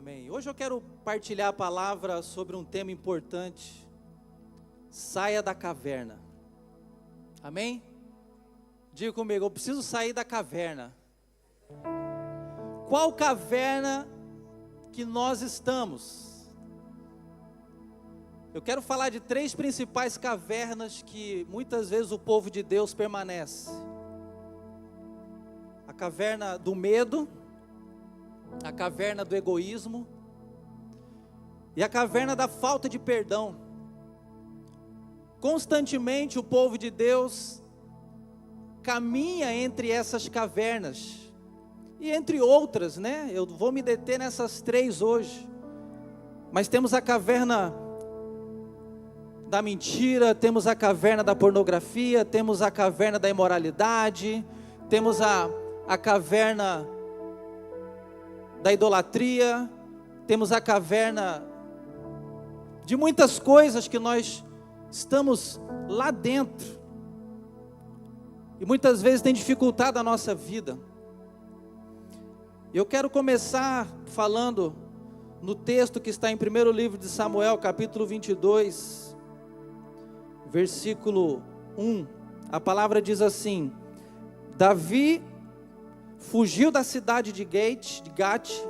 Amém. Hoje eu quero partilhar a palavra sobre um tema importante. Saia da caverna. Amém? Diga comigo, eu preciso sair da caverna. Qual caverna que nós estamos? Eu quero falar de três principais cavernas que muitas vezes o povo de Deus permanece. A caverna do medo, a caverna do egoísmo e a caverna da falta de perdão. Constantemente o povo de Deus caminha entre essas cavernas e entre outras, né? Eu vou me deter nessas três hoje. Mas temos a caverna da mentira, temos a caverna da pornografia, temos a caverna da imoralidade, temos a caverna da idolatria, temos a caverna de muitas coisas que nós estamos lá dentro e muitas vezes tem dificultado a nossa vida. Eu quero começar falando no texto que está em 1º livro de Samuel, capítulo 22, versículo 1. A palavra diz assim: Davi fugiu da cidade de Gate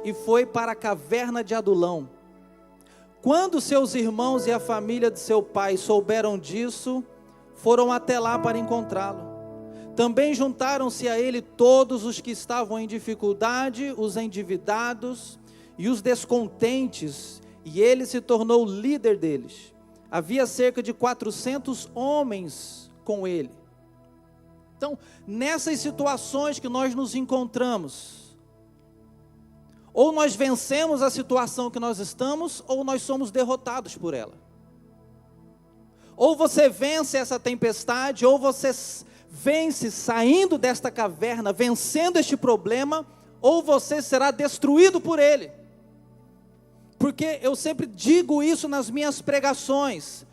e foi para a caverna de Adulão. Quando seus irmãos e a família de seu pai souberam disso, foram até lá para encontrá-lo. Também juntaram-se a ele todos os que estavam em dificuldade, os endividados e os descontentes, e ele se tornou líder deles. Havia cerca de 400 homens com ele. Então, nessas situações que nós nos encontramos, ou nós vencemos a situação que nós estamos, ou nós somos derrotados por ela. Ou você vence essa tempestade, ou você vence saindo desta caverna, vencendo este problema, ou você será destruído por ele. Porque eu sempre digo isso nas minhas pregações: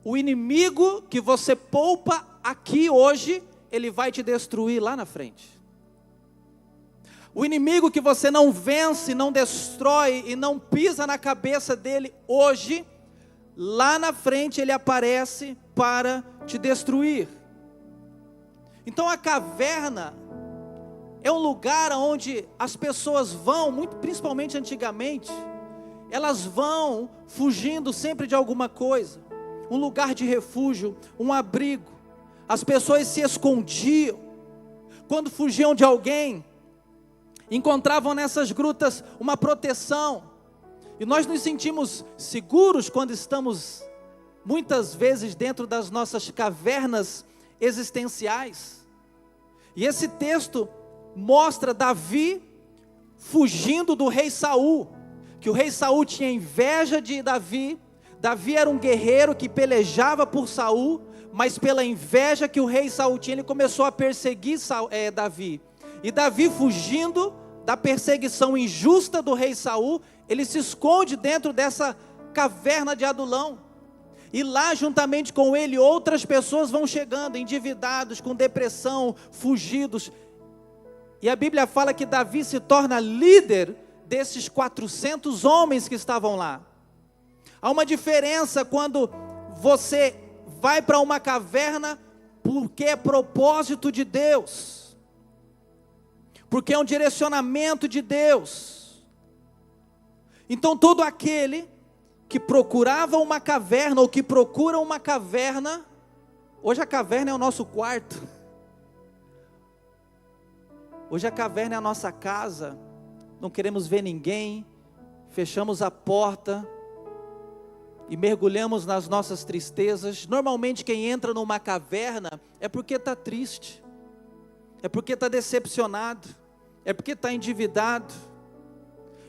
o inimigo que você poupa aqui hoje, ele vai te destruir lá na frente. O inimigo que você não vence, não destrói e não pisa na cabeça dele hoje, lá na frente ele aparece para te destruir. Então a caverna é um lugar onde as pessoas vão, muito principalmente antigamente, elas vão fugindo sempre de alguma coisa, um lugar de refúgio, um abrigo. As pessoas se escondiam, quando fugiam de alguém, encontravam nessas grutas uma proteção, e nós nos sentimos seguros quando estamos, muitas vezes, dentro das nossas cavernas existenciais. E esse texto mostra Davi fugindo do rei Saul, que o rei Saul tinha inveja de Davi. Davi era um guerreiro que pelejava por Saul, mas pela inveja que o rei Saul tinha, ele começou a perseguir Davi. E Davi, fugindo da perseguição injusta do rei Saul, ele se esconde dentro dessa caverna de Adulão. E lá, juntamente com ele, outras pessoas vão chegando, endividados, com depressão, fugidos. E a Bíblia fala que Davi se torna líder desses 400 homens que estavam lá. Há uma diferença quando você vai para uma caverna porque é propósito de Deus, porque é um direcionamento de Deus. Então todo aquele que procurava uma caverna, ou que procura uma caverna, hoje a caverna é o nosso quarto, hoje a caverna é a nossa casa, não queremos ver ninguém, fechamos a porta e mergulhamos nas nossas tristezas. Normalmente quem entra numa caverna é porque está triste, é porque está decepcionado, é porque está endividado,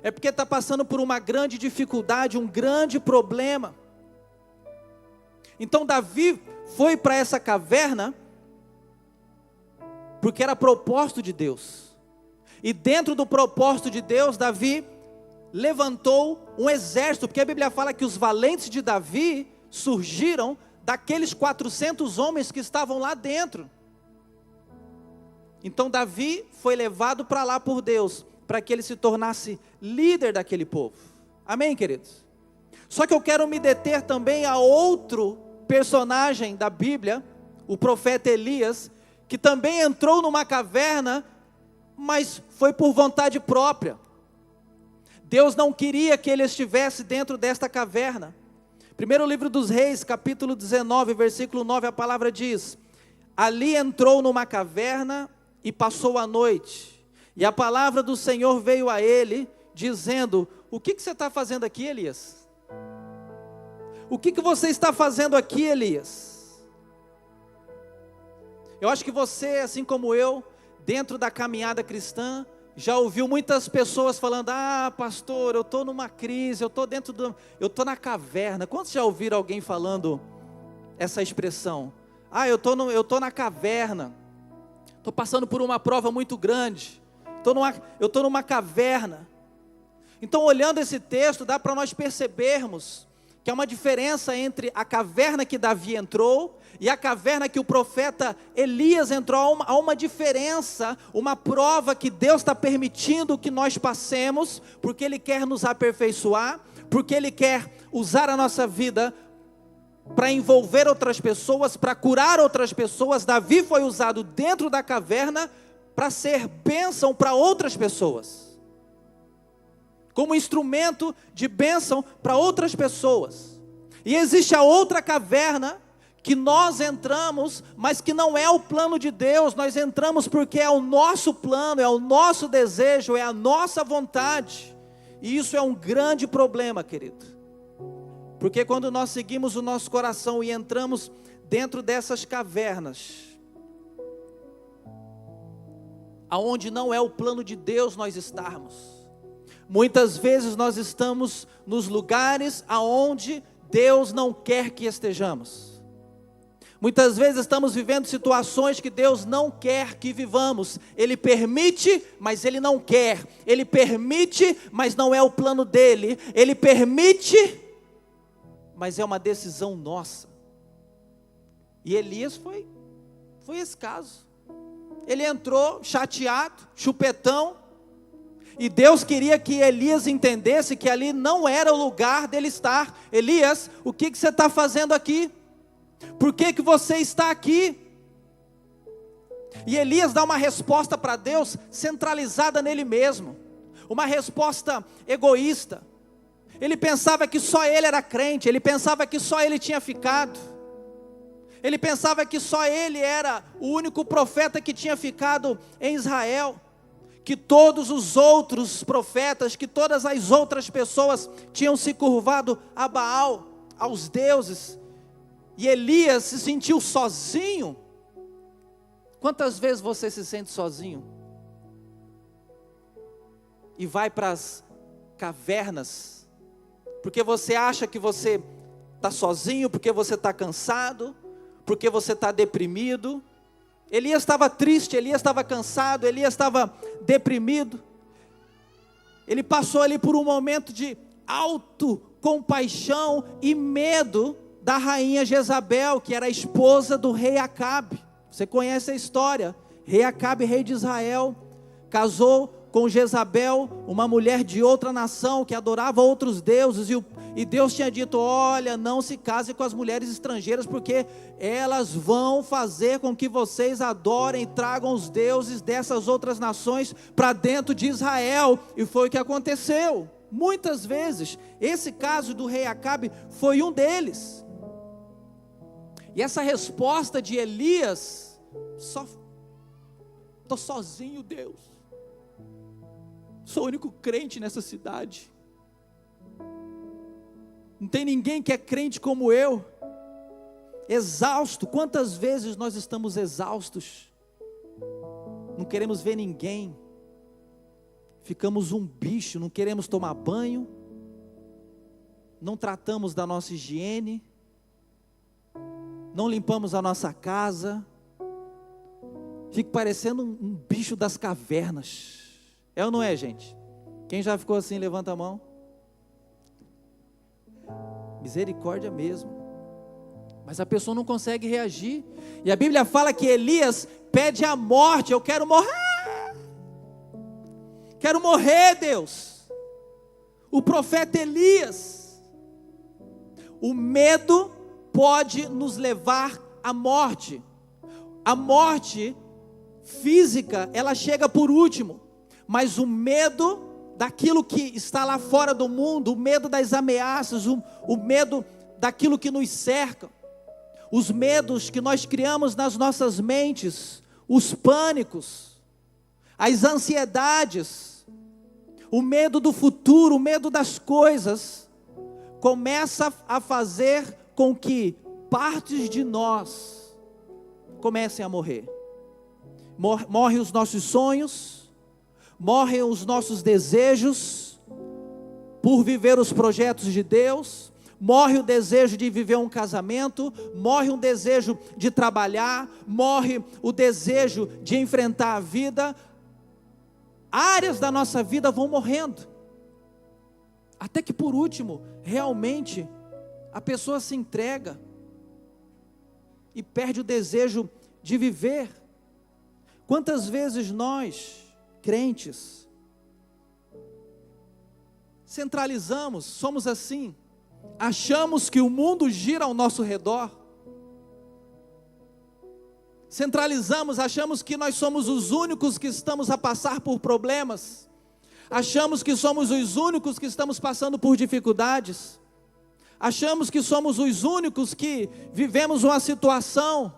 é porque está passando por uma grande dificuldade, um grande problema. Então Davi foi para essa caverna porque era propósito de Deus, e dentro do propósito de Deus, Davi levantou um exército, porque a Bíblia fala que os valentes de Davi surgiram daqueles 400 homens que estavam lá dentro. Então Davi foi levado para lá por Deus, para que ele se tornasse líder daquele povo. Amém, queridos? Só que eu quero me deter também a outro personagem da Bíblia, o profeta Elias, que também entrou numa caverna, mas foi por vontade própria. Deus não queria que ele estivesse dentro desta caverna. Primeiro livro dos Reis, capítulo 19, versículo 9, a palavra diz: ali entrou numa caverna e passou a noite. E a palavra do Senhor veio a ele, dizendo: o que você está fazendo aqui, Elias? O que você está fazendo aqui, Elias? Eu acho que você, assim como eu, dentro da caminhada cristã, já ouviu muitas pessoas falando: ah, pastor, eu estou numa crise, eu estou na caverna. Quantos já ouviram alguém falando essa expressão? Ah, eu estou na caverna, estou passando por uma prova muito grande, eu estou numa caverna. Então, olhando esse texto, dá para nós percebermos que há uma diferença entre a caverna que Davi entrou e a caverna que o profeta Elias entrou. Há uma diferença, uma prova que Deus está permitindo que nós passemos, porque Ele quer nos aperfeiçoar, porque Ele quer usar a nossa vida para envolver outras pessoas, para curar outras pessoas. Davi foi usado dentro da caverna para ser bênção para outras pessoas, como instrumento de bênção para outras pessoas. E existe a outra caverna que nós entramos, mas que não é o plano de Deus. Nós entramos porque é o nosso plano, é o nosso desejo, é a nossa vontade. E isso é um grande problema, querido. Porque quando nós seguimos o nosso coração e entramos dentro dessas cavernas, aonde não é o plano de Deus nós estarmos, muitas vezes nós estamos nos lugares aonde Deus não quer que estejamos. Muitas vezes estamos vivendo situações que Deus não quer que vivamos. Ele permite, mas Ele não quer. Ele permite, mas não é o plano dEle. Ele permite, mas é uma decisão nossa. E Elias foi esse caso. Ele entrou chateado, chupetão, e Deus queria que Elias entendesse que ali não era o lugar dele estar. Elias, o que você está fazendo aqui? Por que você está aqui? E Elias dá uma resposta para Deus centralizada nele mesmo, uma resposta egoísta. Ele pensava que só ele era crente, ele pensava que só ele tinha ficado, ele pensava que só ele era o único profeta que tinha ficado em Israel, que todos os outros profetas, que todas as outras pessoas tinham se curvado a Baal, aos deuses. E Elias se sentiu sozinho. Quantas vezes você se sente sozinho? E vai para as cavernas, porque você acha que você está sozinho, porque você está cansado, porque você está deprimido. Elias estava triste, Elias estava cansado, Elias estava deprimido. Ele passou ali por um momento de autocompaixão e medo da rainha Jezabel, que era a esposa do rei Acabe. Você conhece a história? Rei Acabe, rei de Israel, casou com Jezabel, uma mulher de outra nação, que adorava outros deuses, e Deus tinha dito: olha, não se case com as mulheres estrangeiras, porque elas vão fazer com que vocês adorem e tragam os deuses dessas outras nações para dentro de Israel. E foi o que aconteceu, muitas vezes. Esse caso do rei Acabe foi um deles. E essa resposta de Elias: estou sozinho, Deus, sou o único crente nessa cidade, não tem ninguém que é crente como eu, exausto. Quantas vezes nós estamos exaustos, não queremos ver ninguém, ficamos um bicho, não queremos tomar banho, não tratamos da nossa higiene, não limpamos a nossa casa, fica parecendo um bicho das cavernas. É ou não é, gente? Quem já ficou assim, levanta a mão. Misericórdia mesmo. Mas a pessoa não consegue reagir. E a Bíblia fala que Elias pede a morte. Eu quero morrer. Quero morrer, Deus. o profeta Elias. O medo pode nos levar à morte. A morte física, ela chega por último, mas o medo daquilo que está lá fora do mundo, o medo das ameaças, o medo daquilo que nos cerca, os medos que nós criamos nas nossas mentes, os pânicos, as ansiedades, o medo do futuro, o medo das coisas, começa a fazer com que partes de nós comecem a morrer. Morrem os nossos sonhos, morrem os nossos desejos por viver os projetos de Deus, morre o desejo de viver um casamento, morre um desejo de trabalhar, morre o desejo de enfrentar a vida. Áreas da nossa vida vão morrendo, até que por último, realmente, a pessoa se entrega e perde o desejo de viver. Quantas vezes nós, crentes, centralizamos, somos assim, achamos que o mundo gira ao nosso redor, centralizamos, achamos que nós somos os únicos que estamos a passar por problemas, achamos que somos os únicos que estamos passando por dificuldades, achamos que somos os únicos que vivemos uma situação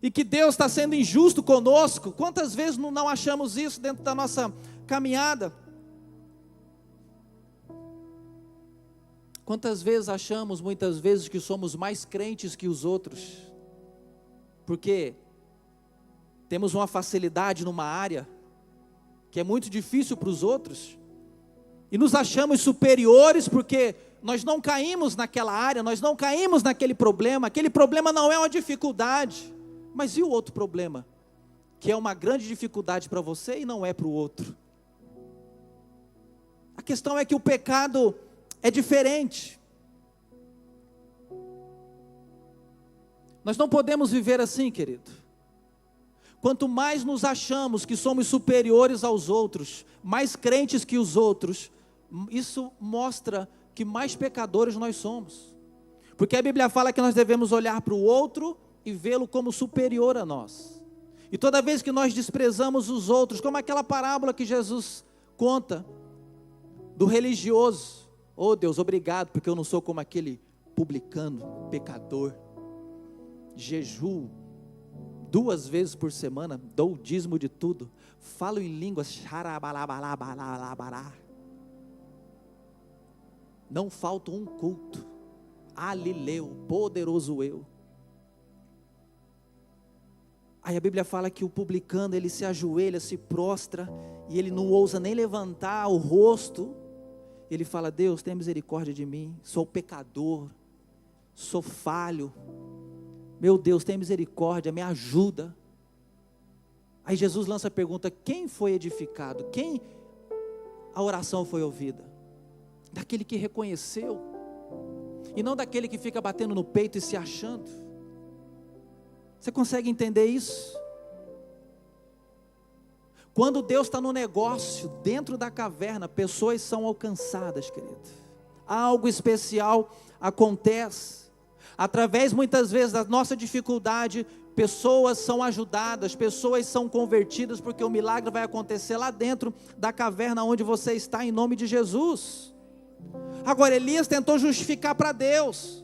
e que Deus está sendo injusto conosco. Quantas vezes não achamos isso dentro da nossa caminhada? Quantas vezes achamos, muitas vezes, que somos mais crentes que os outros, porque temos uma facilidade numa área que é muito difícil para os outros, e nos achamos superiores porque nós não caímos naquela área, nós não caímos naquele problema. Aquele problema não é uma dificuldade, mas e o outro problema, que é uma grande dificuldade para você e não é para o outro? A questão é que o pecado é diferente. Nós não podemos viver assim, querido. Quanto mais nos achamos que somos superiores aos outros, mais crentes que os outros, isso mostra que mais pecadores nós somos. Porque a Bíblia fala que nós devemos olhar para o outro e vê-lo como superior a nós. E toda vez que nós desprezamos os outros, como aquela parábola que Jesus conta, do religioso: oh Deus, obrigado, porque eu não sou como aquele publicano, pecador, jejuo 2 vezes por semana, dou o dízimo de tudo, falo em línguas, não falta um culto, alileu, poderoso eu. Aí a Bíblia fala que o publicano, ele se ajoelha, se prostra, e ele não ousa nem levantar o rosto. Ele fala: Deus, tenha misericórdia de mim, sou pecador, sou falho, meu Deus, tenha misericórdia, me ajuda. Aí Jesus lança a pergunta: quem foi edificado? Quem a oração foi ouvida? Daquele que reconheceu, e não daquele que fica batendo no peito e se achando. Você consegue entender isso? Quando Deus está no negócio, dentro da caverna, pessoas são alcançadas, querido. Algo especial acontece. Através, muitas vezes, da nossa dificuldade, pessoas são ajudadas, pessoas são convertidas, porque o milagre vai acontecer lá dentro da caverna onde você está, em nome de Jesus. Agora, Elias tentou justificar para Deus.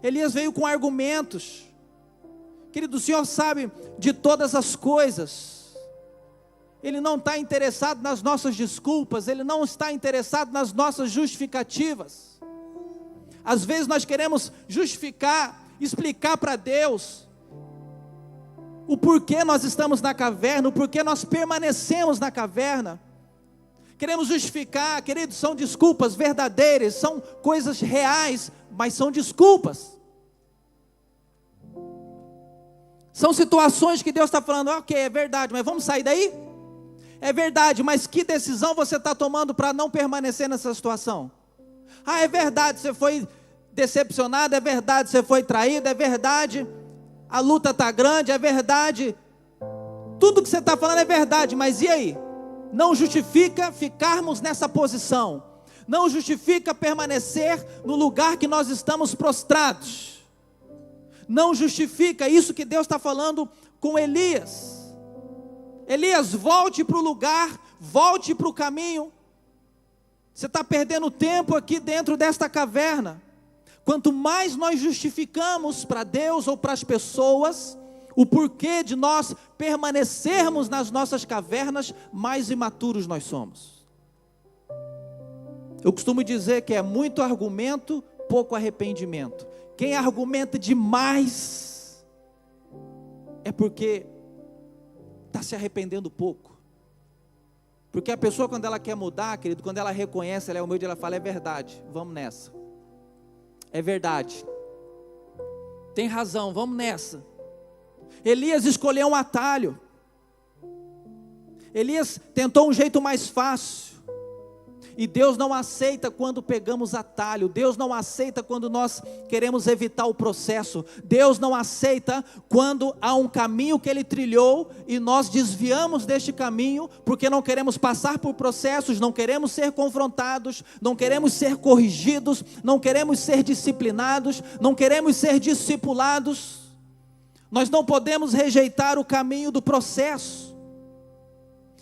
Elias veio com argumentos. Querido, o Senhor sabe de todas as coisas. Ele não está interessado nas nossas desculpas, Ele não está interessado nas nossas justificativas. Às vezes nós queremos justificar, explicar para Deus o porquê nós estamos na caverna, o porquê nós permanecemos na caverna. Queremos justificar, queridos, são desculpas verdadeiras, são coisas reais, mas são desculpas. São situações que Deus está falando: ok, é verdade, mas vamos sair daí? É verdade, mas que decisão você está tomando para não permanecer nessa situação? Ah, é verdade, você foi decepcionado, é verdade, você foi traído, é verdade, a luta está grande, é verdade, tudo que você está falando é verdade, mas e aí? Não justifica ficarmos nessa posição, não justifica permanecer no lugar que nós estamos prostrados, não justifica isso que Deus está falando com Elias. Elias, volte para o lugar, volte para o caminho, você está perdendo tempo aqui dentro desta caverna. Quanto mais nós justificamos para Deus ou para as pessoas o porquê de nós permanecermos nas nossas cavernas, mais imaturos nós somos. Eu costumo dizer que é muito argumento, pouco arrependimento. Quem argumenta demais é porque está se arrependendo pouco. Porque a pessoa, quando ela quer mudar, querido, quando ela reconhece, ela é humilde, ela fala, é verdade, vamos nessa. É verdade. Tem razão, vamos nessa. Elias escolheu um atalho. Elias tentou um jeito mais fácil. E Deus não aceita quando pegamos atalho. Deus não aceita quando nós queremos evitar o processo. Deus não aceita quando há um caminho que Ele trilhou e nós desviamos deste caminho porque não queremos passar por processos, não queremos ser confrontados, não queremos ser corrigidos, não queremos ser disciplinados, não queremos ser discipulados. Nós não podemos rejeitar o caminho do processo.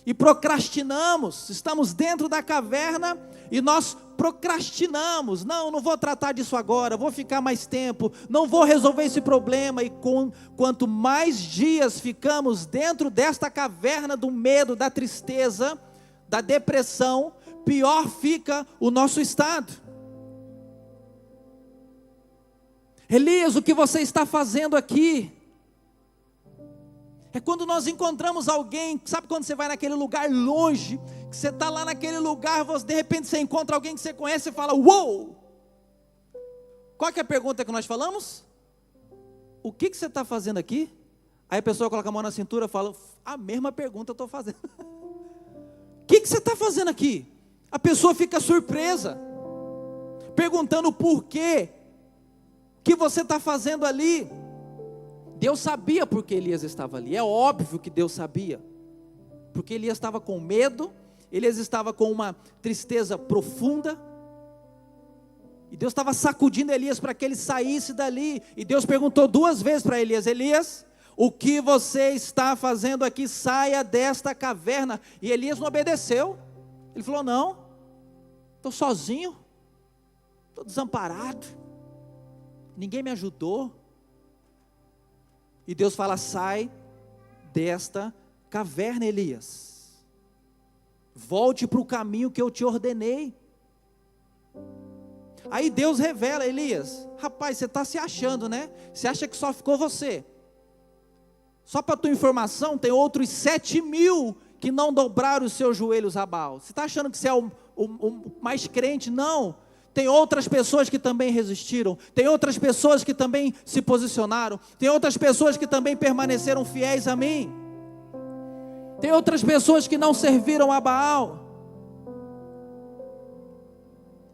E procrastinamos, estamos dentro da caverna e nós procrastinamos. Não vou tratar disso agora, vou ficar mais tempo, não vou resolver esse problema. E quanto mais dias ficamos dentro desta caverna do medo, da tristeza, da depressão, pior fica o nosso estado. Elias, o que você está fazendo aqui? É quando nós encontramos alguém, sabe quando você vai naquele lugar longe, que você está lá naquele lugar, de repente você encontra alguém que você conhece e fala, uou! Qual que é a pergunta que nós falamos? O que você está fazendo aqui? Aí a pessoa coloca a mão na cintura e fala, a mesma pergunta eu estou fazendo. O que você está fazendo aqui? A pessoa fica surpresa, perguntando por quê, o que você está fazendo ali? Deus sabia porque Elias estava ali, é óbvio que Deus sabia, porque Elias estava com medo, Elias estava com uma tristeza profunda, e Deus estava sacudindo Elias para que ele saísse dali, e Deus perguntou 2 vezes para Elias, Elias, o que você está fazendo aqui? Saia desta caverna. E Elias não obedeceu, ele falou, não, estou sozinho, estou desamparado, ninguém me ajudou. E Deus fala, sai desta caverna, Elias. Volte para o caminho que eu te ordenei. Aí Deus revela, Elias, rapaz, você está se achando, né? Você acha que só ficou você. Só para a tua informação, tem outros 7.000 que não dobraram os seus joelhos a Baal. Você está achando que você é o mais crente? Não. Tem outras pessoas que também resistiram, tem outras pessoas que também se posicionaram, tem outras pessoas que também permaneceram fiéis a mim, tem outras pessoas que não serviram a Baal.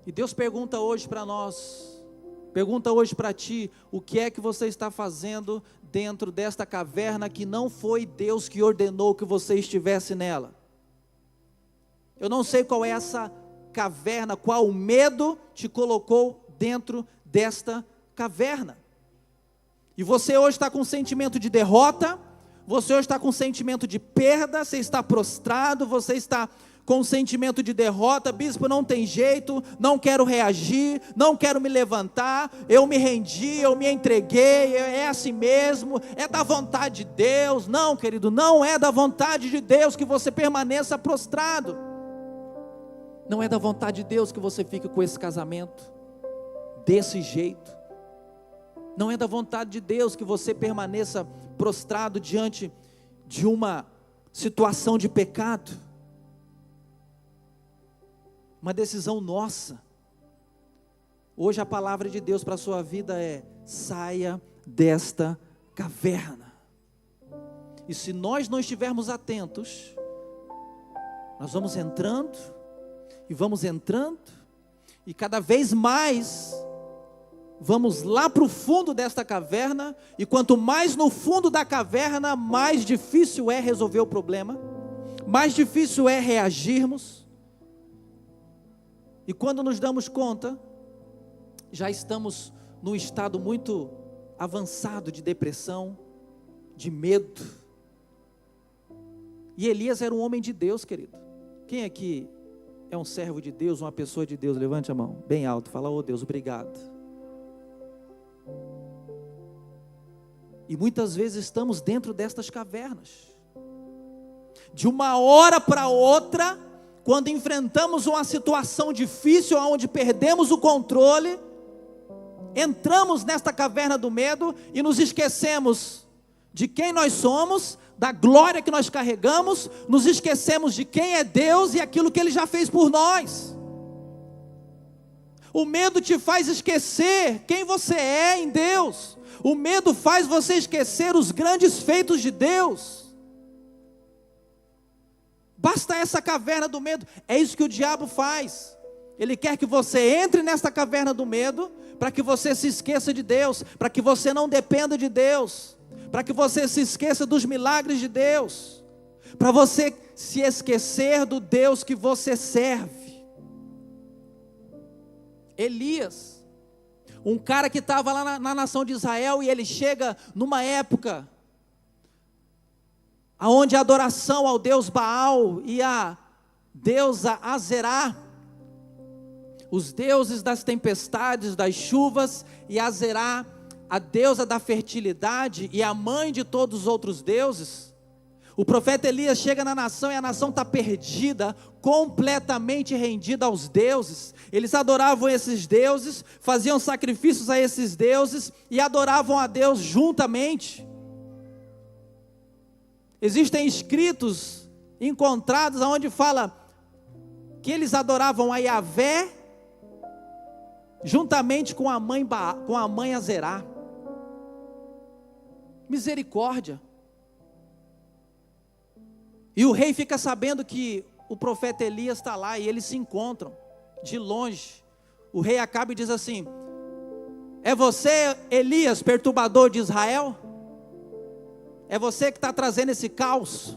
E Deus pergunta hoje para nós, pergunta hoje para ti, o que é que você está fazendo dentro desta caverna que não foi Deus que ordenou que você estivesse nela? Eu não sei qual é essa caverna, qual o medo te colocou dentro desta caverna. E você hoje está com um sentimento de derrota, você hoje está com um sentimento de perda, você está prostrado, você está com um sentimento de derrota, bispo, não tem jeito, não quero reagir, não quero me levantar, eu me rendi, eu me entreguei, é assim mesmo, é da vontade de Deus. Não, querido, não é da vontade de Deus que você permaneça prostrado. Não é da vontade de Deus que você fique com esse casamento desse jeito. Não é da vontade de Deus que você permaneça prostrado diante de uma situação de pecado. Uma decisão nossa. Hoje a palavra de Deus para a sua vida é: saia desta caverna. E se nós não estivermos atentos, nós vamos entrando, e vamos entrando, e cada vez mais, vamos lá para o fundo desta caverna, e quanto mais no fundo da caverna, mais difícil é resolver o problema, mais difícil é reagirmos. E quando nos damos conta, já estamos num estado muito avançado de depressão, de medo. E Elias era um homem de Deus, querido. Quem aqui é um servo de Deus, uma pessoa de Deus? Levante a mão, bem alto, fala: oh Deus, obrigado. E muitas vezes estamos dentro destas cavernas. De uma hora para outra, quando enfrentamos uma situação difícil, onde perdemos o controle, entramos nesta caverna do medo e nos esquecemos de quem nós somos, da glória que nós carregamos, nos esquecemos de quem é Deus e aquilo que Ele já fez por nós. O medo te faz esquecer quem você é em Deus. O medo faz você esquecer os grandes feitos de Deus. Basta essa caverna do medo. É isso que o diabo faz. Ele quer que você entre nesta caverna do medo, para que você se esqueça de Deus, para que você não dependa de Deus, para que você se esqueça dos milagres de Deus, para você se esquecer do Deus que você serve. Elias, um cara que estava lá na nação de Israel, e ele chega numa época onde a adoração ao Deus Baal e a deusa Azerá, os deuses das tempestades, das chuvas, e Azerá, a deusa da fertilidade e a mãe de todos os outros deuses. O profeta Elias chega na nação e a nação está perdida, completamente rendida aos deuses. Eles adoravam esses deuses, faziam sacrifícios a esses deuses e adoravam a Deus juntamente. Existem escritos encontrados onde fala que eles adoravam a Yahvé juntamente com a mãe Azerá. Misericórdia. E o rei fica sabendo que o profeta Elias está lá, e eles se encontram de longe. O rei acaba e diz assim: é você, Elias, perturbador de Israel? É você que está trazendo esse caos?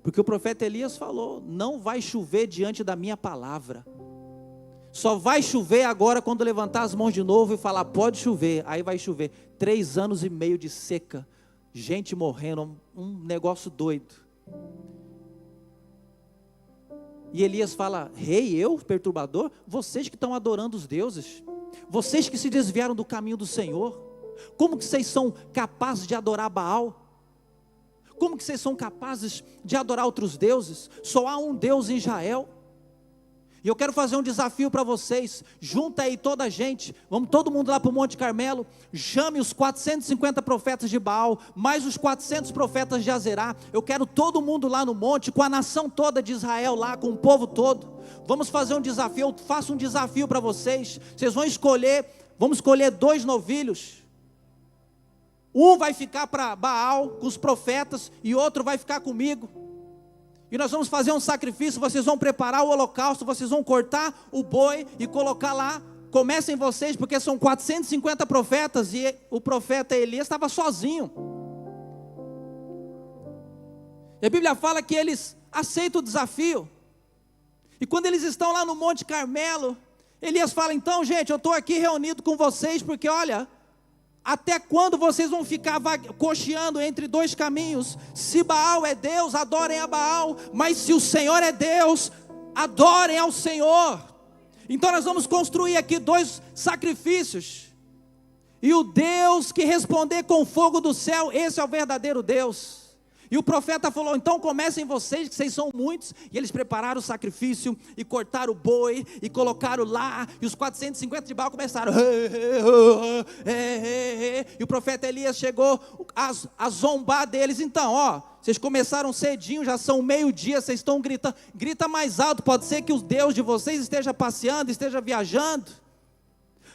Porque o profeta Elias falou: não vai chover diante da minha palavra. Só vai chover agora quando levantar as mãos de novo e falar: pode chover. Aí vai chover. 3 anos e meio de seca, gente morrendo, um negócio doido. E Elias fala: rei, eu, perturbador? Vocês que estão adorando os deuses, vocês que se desviaram do caminho do Senhor, como que vocês são capazes de adorar Baal? Como que vocês são capazes de adorar outros deuses? Só há um Deus em Israel. E eu quero fazer um desafio para vocês. Junta aí toda a gente, vamos todo mundo lá para o Monte Carmelo. Chame os 450 profetas de Baal, mais os 400 profetas de Azerá. Eu quero todo mundo lá no monte, com a nação toda de Israel lá, com o povo todo. Vamos fazer um desafio. Eu faço um desafio para vocês. Vocês vão escolher, vamos escolher 2 novilhos. Um vai ficar para Baal com os profetas, e outro vai ficar comigo. E nós vamos fazer um sacrifício. Vocês vão preparar o holocausto, vocês vão cortar o boi e colocar lá. Comecem vocês, porque são 450 profetas, e o profeta Elias estava sozinho. E a Bíblia fala que eles aceitam o desafio. E quando eles estão lá no Monte Carmelo, Elias fala: então gente, eu estou aqui reunido com vocês, porque olha, até quando vocês vão ficar cocheando entre 2 caminhos? Se Baal é Deus, adorem a Baal, mas se o Senhor é Deus, adorem ao Senhor. Então nós vamos construir aqui 2 sacrifícios, e o Deus que responder com fogo do céu, esse é o verdadeiro Deus. E o profeta falou: então comecem vocês, que vocês são muitos. E eles prepararam o sacrifício, e cortaram o boi, e colocaram lá. E os 450 de Baal começaram e o profeta Elias chegou a zombar deles. Então, ó, vocês começaram cedinho, já são 12:00, vocês estão gritando. Grita mais alto, pode ser que o Deus de vocês esteja passeando, esteja viajando.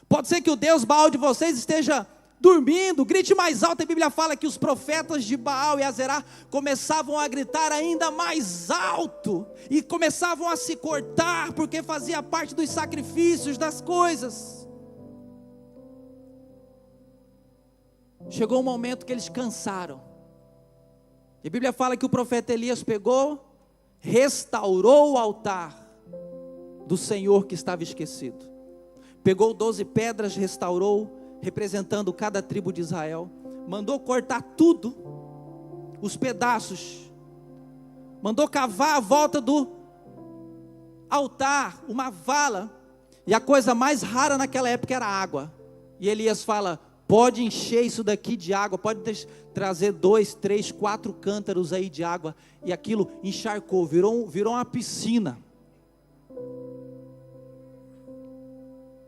Pode ser que o Deus Baal de vocês esteja dormindo. Grite mais alto. A Bíblia fala que os profetas de Baal e Azerá começavam a gritar ainda mais alto, e começavam a se cortar, porque fazia parte dos sacrifícios, das coisas. Chegou um momento que eles cansaram, e a Bíblia fala que o profeta Elias pegou, restaurou o altar, do Senhor que estava esquecido. Pegou 12 pedras, restaurou, representando cada tribo de Israel. Mandou cortar tudo, os pedaços. Mandou cavar a volta do altar, uma vala. E a coisa mais rara naquela época era água. E Elias fala: pode encher isso daqui de água, pode trazer 2, 3, 4 cântaros aí de água. E aquilo encharcou, virou uma piscina.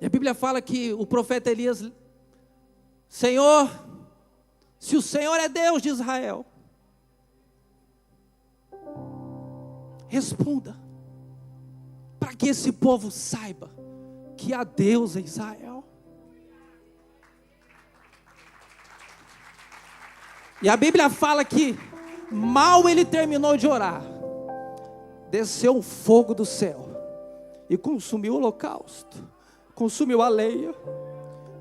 E a Bíblia fala que o profeta Elias: Senhor, se o Senhor é Deus de Israel, responda, para que esse povo saiba que há Deus em Israel. E a Bíblia fala que mal ele terminou de orar, desceu um fogo do céu e consumiu o holocausto, consumiu a lenha,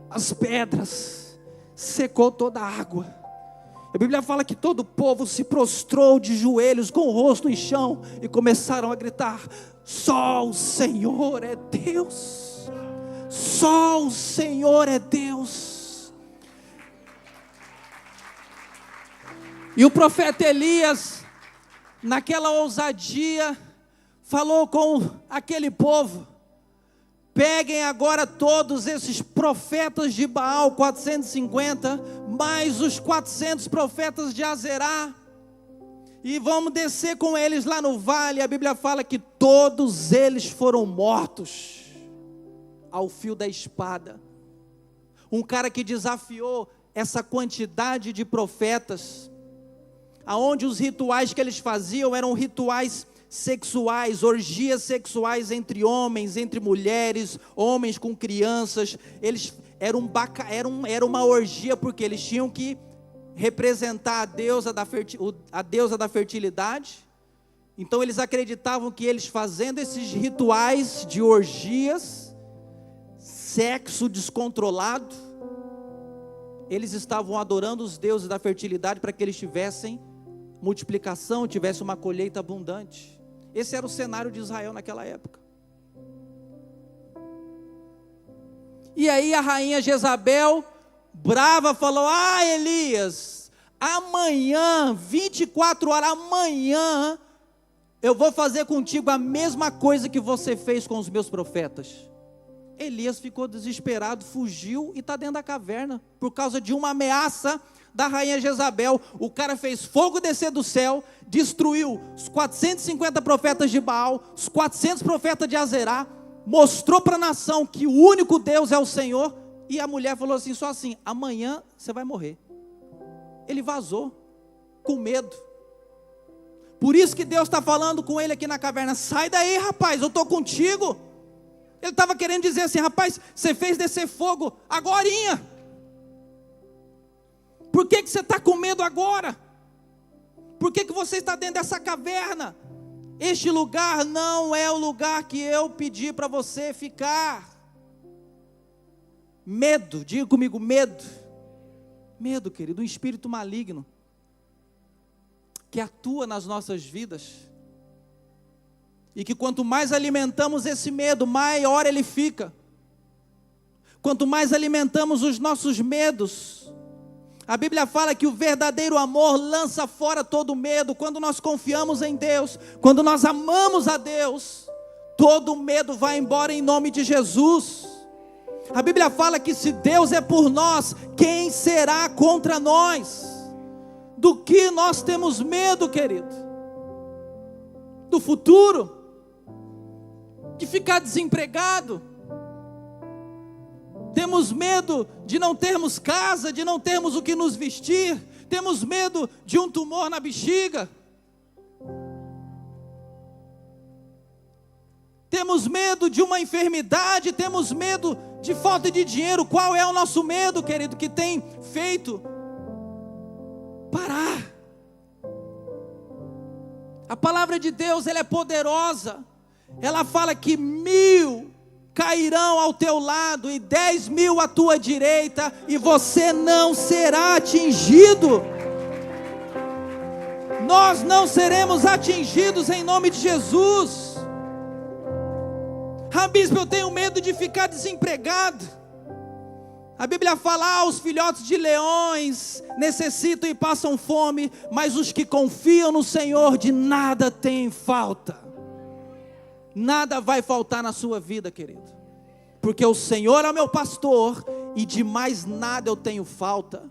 as pedras, secou toda a água. A Bíblia fala que todo o povo se prostrou de joelhos, com o rosto em chão, e começaram a gritar: só o Senhor é Deus, só o Senhor é Deus. E o profeta Elias, naquela ousadia, falou com aquele povo: peguem agora todos esses profetas de Baal, 450, mais os 400 profetas de Azerá, e vamos descer com eles lá no vale. A Bíblia fala que todos eles foram mortos ao fio da espada. Um cara que desafiou essa quantidade de profetas, aonde os rituais que eles faziam eram rituais sexuais, orgias sexuais entre homens, entre mulheres, homens com crianças. Eles era uma orgia, porque eles tinham que representar a deusa da fertilidade. Então eles acreditavam que eles, fazendo esses rituais de orgias, sexo descontrolado, eles estavam adorando os deuses da fertilidade, para que eles tivessem multiplicação, tivesse uma colheita abundante. Esse era o cenário de Israel naquela época. E aí a rainha Jezabel, brava, falou: ah, Elias, amanhã, 24 horas, amanhã, eu vou fazer contigo a mesma coisa que você fez com os meus profetas. Elias ficou desesperado, fugiu e está dentro da caverna, por causa de uma ameaça da rainha Jezabel. O cara fez fogo descer do céu, destruiu os 450 profetas de Baal, os 400 profetas de Azerá, mostrou para a nação que o único Deus é o Senhor. E a mulher falou assim, só assim: amanhã você vai morrer. Ele vazou, com medo. Por isso que Deus está falando com ele aqui na caverna: sai daí, rapaz, eu estou contigo. Ele estava querendo dizer assim: rapaz, você fez descer fogo agorinha. Por que você está com medo agora? Por que você está dentro dessa caverna? Este lugar não é o lugar que eu pedi para você ficar. Medo, diga comigo, medo. Medo, querido, um espírito maligno que atua nas nossas vidas, e que quanto mais alimentamos esse medo, maior ele fica. Quanto mais alimentamos os nossos medos, a Bíblia fala que o verdadeiro amor lança fora todo medo. Quando nós confiamos em Deus, quando nós amamos a Deus, todo medo vai embora em nome de Jesus. A Bíblia fala que se Deus é por nós, quem será contra nós? Do que nós temos medo, querido? Do futuro? De ficar desempregado? Temos medo de não termos casa, de não termos o que nos vestir. Temos medo de um tumor na bexiga. Temos medo de uma enfermidade, temos medo de falta de dinheiro. Qual é o nosso medo, querido, que tem feito parar? A palavra de Deus, ela é poderosa. Ela fala que 1000 cairão ao teu lado e 10.000 à tua direita, e você não será atingido. Nós não seremos atingidos em nome de Jesus. Ah, bispo, eu tenho medo de ficar desempregado. A Bíblia fala, os filhotes de leões necessitam e passam fome, mas os que confiam no Senhor de nada têm falta. Nada vai faltar na sua vida, querido, porque o Senhor é o meu pastor e de mais nada eu tenho falta.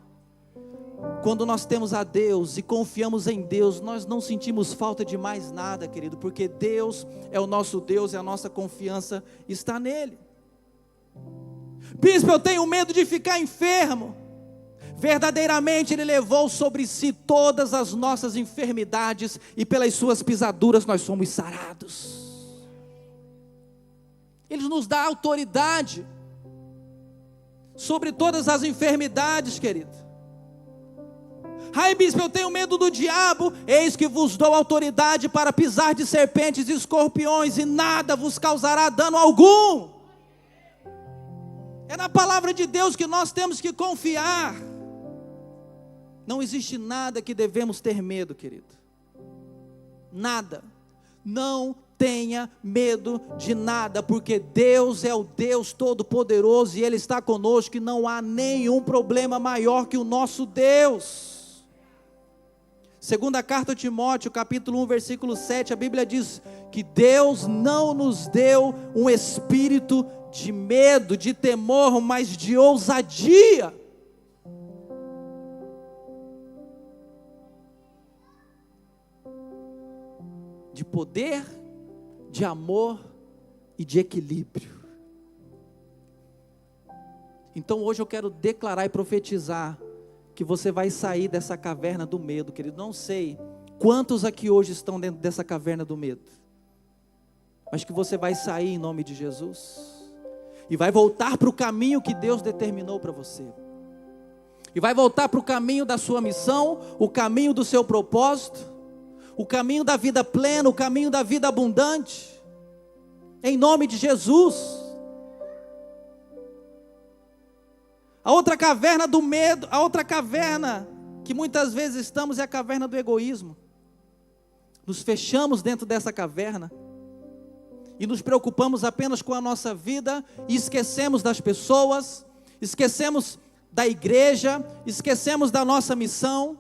Quando nós temos a Deus e confiamos em Deus, nós não sentimos falta de mais nada, querido, porque Deus é o nosso Deus e a nossa confiança está nele. Bispo, eu tenho medo de ficar enfermo. Verdadeiramente Ele levou sobre si todas as nossas enfermidades e pelas suas pisaduras nós somos sarados. Ele nos dá autoridade sobre todas as enfermidades, querido. Ai, bispo, eu tenho medo do diabo. Eis que vos dou autoridade para pisar de serpentes e escorpiões, e nada vos causará dano algum. É na palavra de Deus que nós temos que confiar. Não existe nada que devemos ter medo, querido. Nada. Não tenha medo de nada, porque Deus é o Deus Todo-Poderoso e Ele está conosco, e não há nenhum problema maior que o nosso Deus. Segunda carta a Timóteo, capítulo 1, versículo 7, a Bíblia diz que Deus não nos deu um espírito de medo, de temor, mas de ousadia. De poder, de amor e de equilíbrio. Então hoje eu quero declarar e profetizar que você vai sair dessa caverna do medo, querido. Não sei quantos aqui hoje estão dentro dessa caverna do medo, mas que você vai sair em nome de Jesus, e vai voltar para o caminho que Deus determinou para você, e vai voltar para o caminho da sua missão, o caminho do seu propósito, o caminho da vida plena, o caminho da vida abundante, em nome de Jesus. A outra caverna do medo, a outra caverna que muitas vezes estamos é a caverna do egoísmo. Nos fechamos dentro dessa caverna e nos preocupamos apenas com a nossa vida e esquecemos das pessoas, esquecemos da igreja, esquecemos da nossa missão,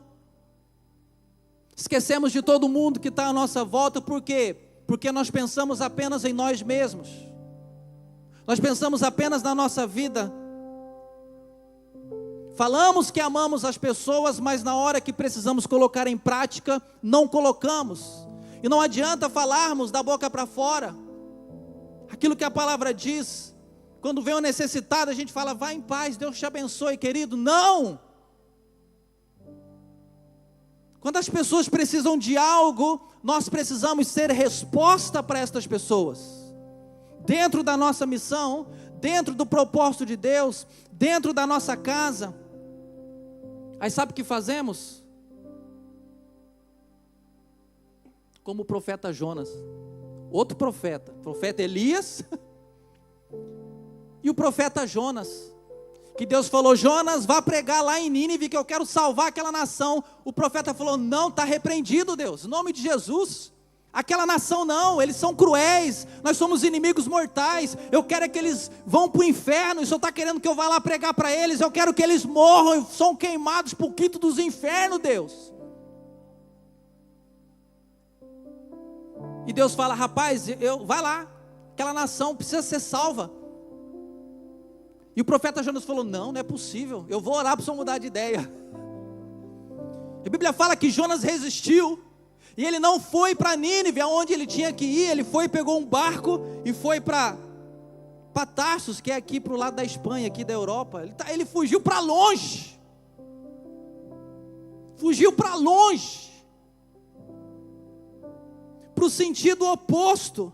esquecemos de todo mundo que está à nossa volta. Por quê? Porque nós pensamos apenas em nós mesmos, nós pensamos apenas na nossa vida. Falamos que amamos as pessoas, mas na hora que precisamos colocar em prática, não colocamos. E não adianta falarmos da boca para fora aquilo que a palavra diz. Quando vem o necessitado, a gente fala, vai em paz, Deus te abençoe, querido. Não! Quando as pessoas precisam de algo, nós precisamos ser resposta para estas pessoas. Dentro da nossa missão, dentro do propósito de Deus, dentro da nossa casa. Aí sabe o que fazemos? Como o profeta Jonas, outro profeta, profeta Elias e o profeta Jonas, que Deus falou, Jonas, vá pregar lá em Nínive que eu quero salvar aquela nação. O profeta falou, não, está repreendido, Deus, em nome de Jesus. Aquela nação não, eles são cruéis, nós somos inimigos mortais, eu quero é que eles vão para o inferno, o Senhor está querendo que eu vá lá pregar para eles, eu quero que eles morram e são queimados por quinto dos infernos, Deus. E Deus fala, rapaz, vai lá, aquela nação precisa ser salva. E o profeta Jonas falou, não é possível, eu vou orar para o Senhor mudar de ideia. A Bíblia fala que Jonas resistiu, e ele não foi para Nínive, aonde ele tinha que ir. Ele foi, pegou um barco e foi para Tarsus, que é aqui para o lado da Espanha, aqui da Europa. Ele fugiu para longe. Fugiu para longe. Para o sentido oposto.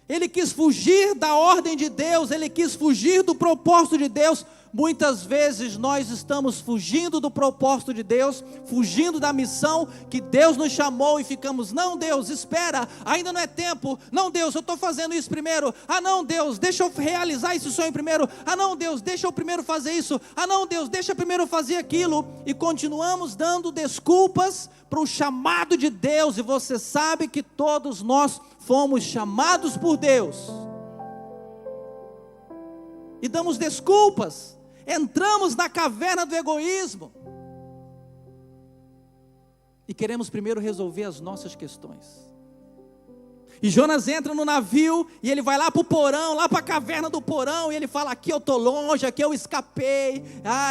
Ele quis fugir da ordem de Deus, ele quis fugir do propósito de Deus. Muitas vezes nós estamos fugindo do propósito de Deus, fugindo da missão que Deus nos chamou e ficamos, não Deus, espera, ainda não é tempo, não Deus, eu estou fazendo isso primeiro, ah não Deus, deixa eu realizar esse sonho primeiro, ah não Deus, deixa eu primeiro fazer isso, ah não Deus, deixa eu primeiro fazer aquilo, e continuamos dando desculpas para o chamado de Deus. E você sabe que todos nós fomos chamados por Deus e damos desculpas, entramos na caverna do egoísmo, e queremos primeiro resolver as nossas questões. E Jonas entra no navio, e ele vai lá para o porão, lá para a caverna do porão, e ele fala, aqui eu estou longe, aqui eu escapei.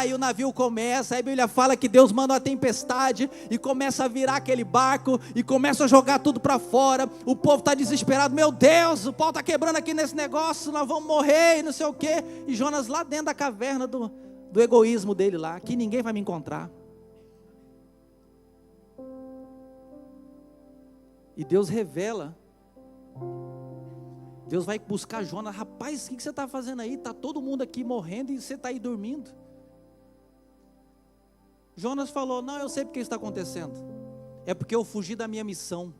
E o navio começa, aí a Bíblia fala que Deus manda uma tempestade, e começa a virar aquele barco, e começa a jogar tudo para fora. O povo está desesperado, meu Deus, o pau está quebrando aqui nesse negócio, nós vamos morrer, e não sei o quê. E Jonas lá dentro da caverna do egoísmo dele lá, aqui ninguém vai me encontrar. E Deus revela, Deus vai buscar Jonas, rapaz, o que você está fazendo aí? Está todo mundo aqui morrendo e você está aí dormindo. Jonas falou, não, eu sei porque isso está acontecendo, é porque eu fugi da minha missão.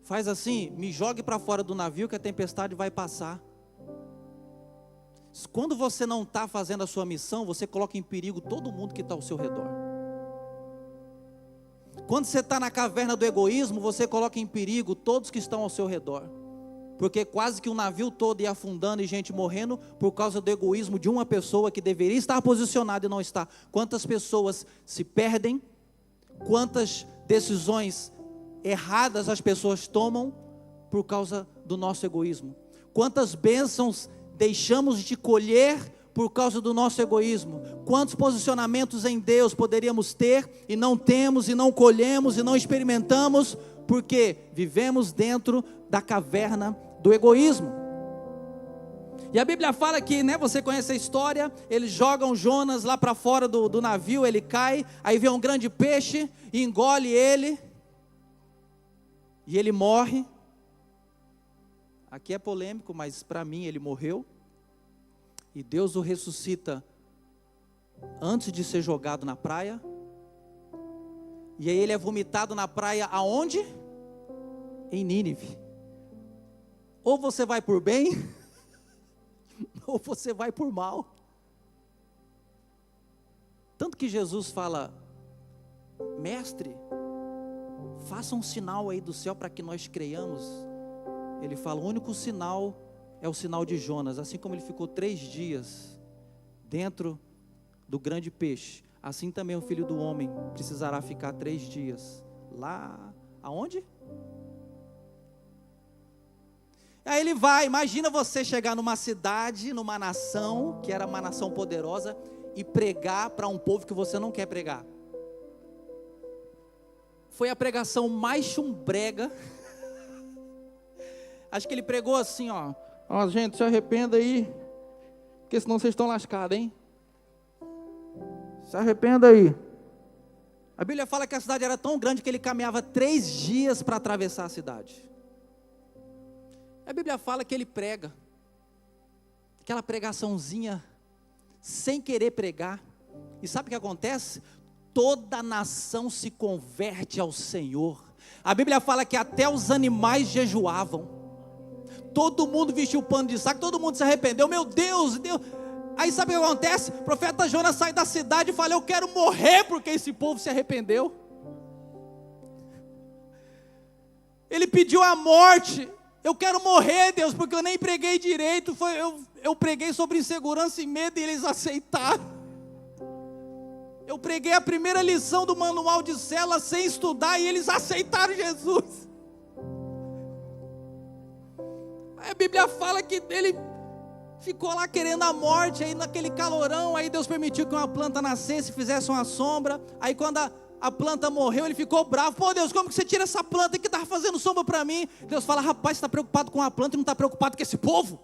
Faz assim, me jogue para fora do navio que a tempestade vai passar. Quando você não está fazendo a sua missão, você coloca em perigo todo mundo que está ao seu redor. Quando você está na caverna do egoísmo, você coloca em perigo todos que estão ao seu redor. Porque quase que um navio todo ia afundando e gente morrendo por causa do egoísmo de uma pessoa que deveria estar posicionada e não está. Quantas pessoas se perdem, quantas decisões erradas as pessoas tomam por causa do nosso egoísmo. Quantas bênçãos deixamos de colher por causa do nosso egoísmo. Quantos posicionamentos em Deus poderíamos ter e não temos, e não colhemos, e não experimentamos, porque vivemos dentro da caverna do egoísmo. E a Bíblia fala que, você conhece a história, eles jogam Jonas lá para fora do navio, ele cai, aí vem um grande peixe, e engole ele, e ele morre. Aqui é polêmico, mas para mim ele morreu. E Deus o ressuscita antes de ser jogado na praia. E aí ele é vomitado na praia aonde? Em Nínive. Ou você vai por bem, ou você vai por mal. Tanto que Jesus fala, mestre, faça um sinal aí do céu para que nós creiamos. Ele fala, o único sinal é o sinal de Jonas. Assim como ele ficou 3 dias dentro do grande peixe, assim também o Filho do Homem precisará ficar 3 dias lá, aonde? Aí ele vai, imagina você chegar numa cidade, numa nação, que era uma nação poderosa, e pregar para um povo que você não quer pregar. Foi a pregação mais chumbrega. Acho que ele pregou assim, ó, gente, se arrependa aí, porque senão vocês estão lascados, hein? Se arrependa aí. A Bíblia fala que a cidade era tão grande que ele caminhava 3 dias para atravessar a cidade. A Bíblia fala que ele prega, aquela pregaçãozinha, sem querer pregar, e sabe o que acontece? Toda a nação se converte ao Senhor. A Bíblia fala que até os animais jejuavam. Todo mundo vestiu o pano de saco, todo mundo se arrependeu, meu Deus, Deus. Aí sabe o que acontece? O profeta Jonas sai da cidade e fala, eu quero morrer porque esse povo se arrependeu. Ele pediu a morte, eu quero morrer, Deus, porque eu nem preguei direito, eu preguei sobre insegurança e medo e eles aceitaram. Eu preguei a primeira lição do manual de célula sem estudar e eles aceitaram Jesus. A Bíblia fala que ele ficou lá querendo a morte, aí naquele calorão, aí Deus permitiu que uma planta nascesse, fizesse uma sombra, aí quando a planta morreu, ele ficou bravo, pô Deus, como que você tira essa planta que estava fazendo sombra para mim? Deus fala, rapaz, você está preocupado com a planta e não está preocupado com esse povo?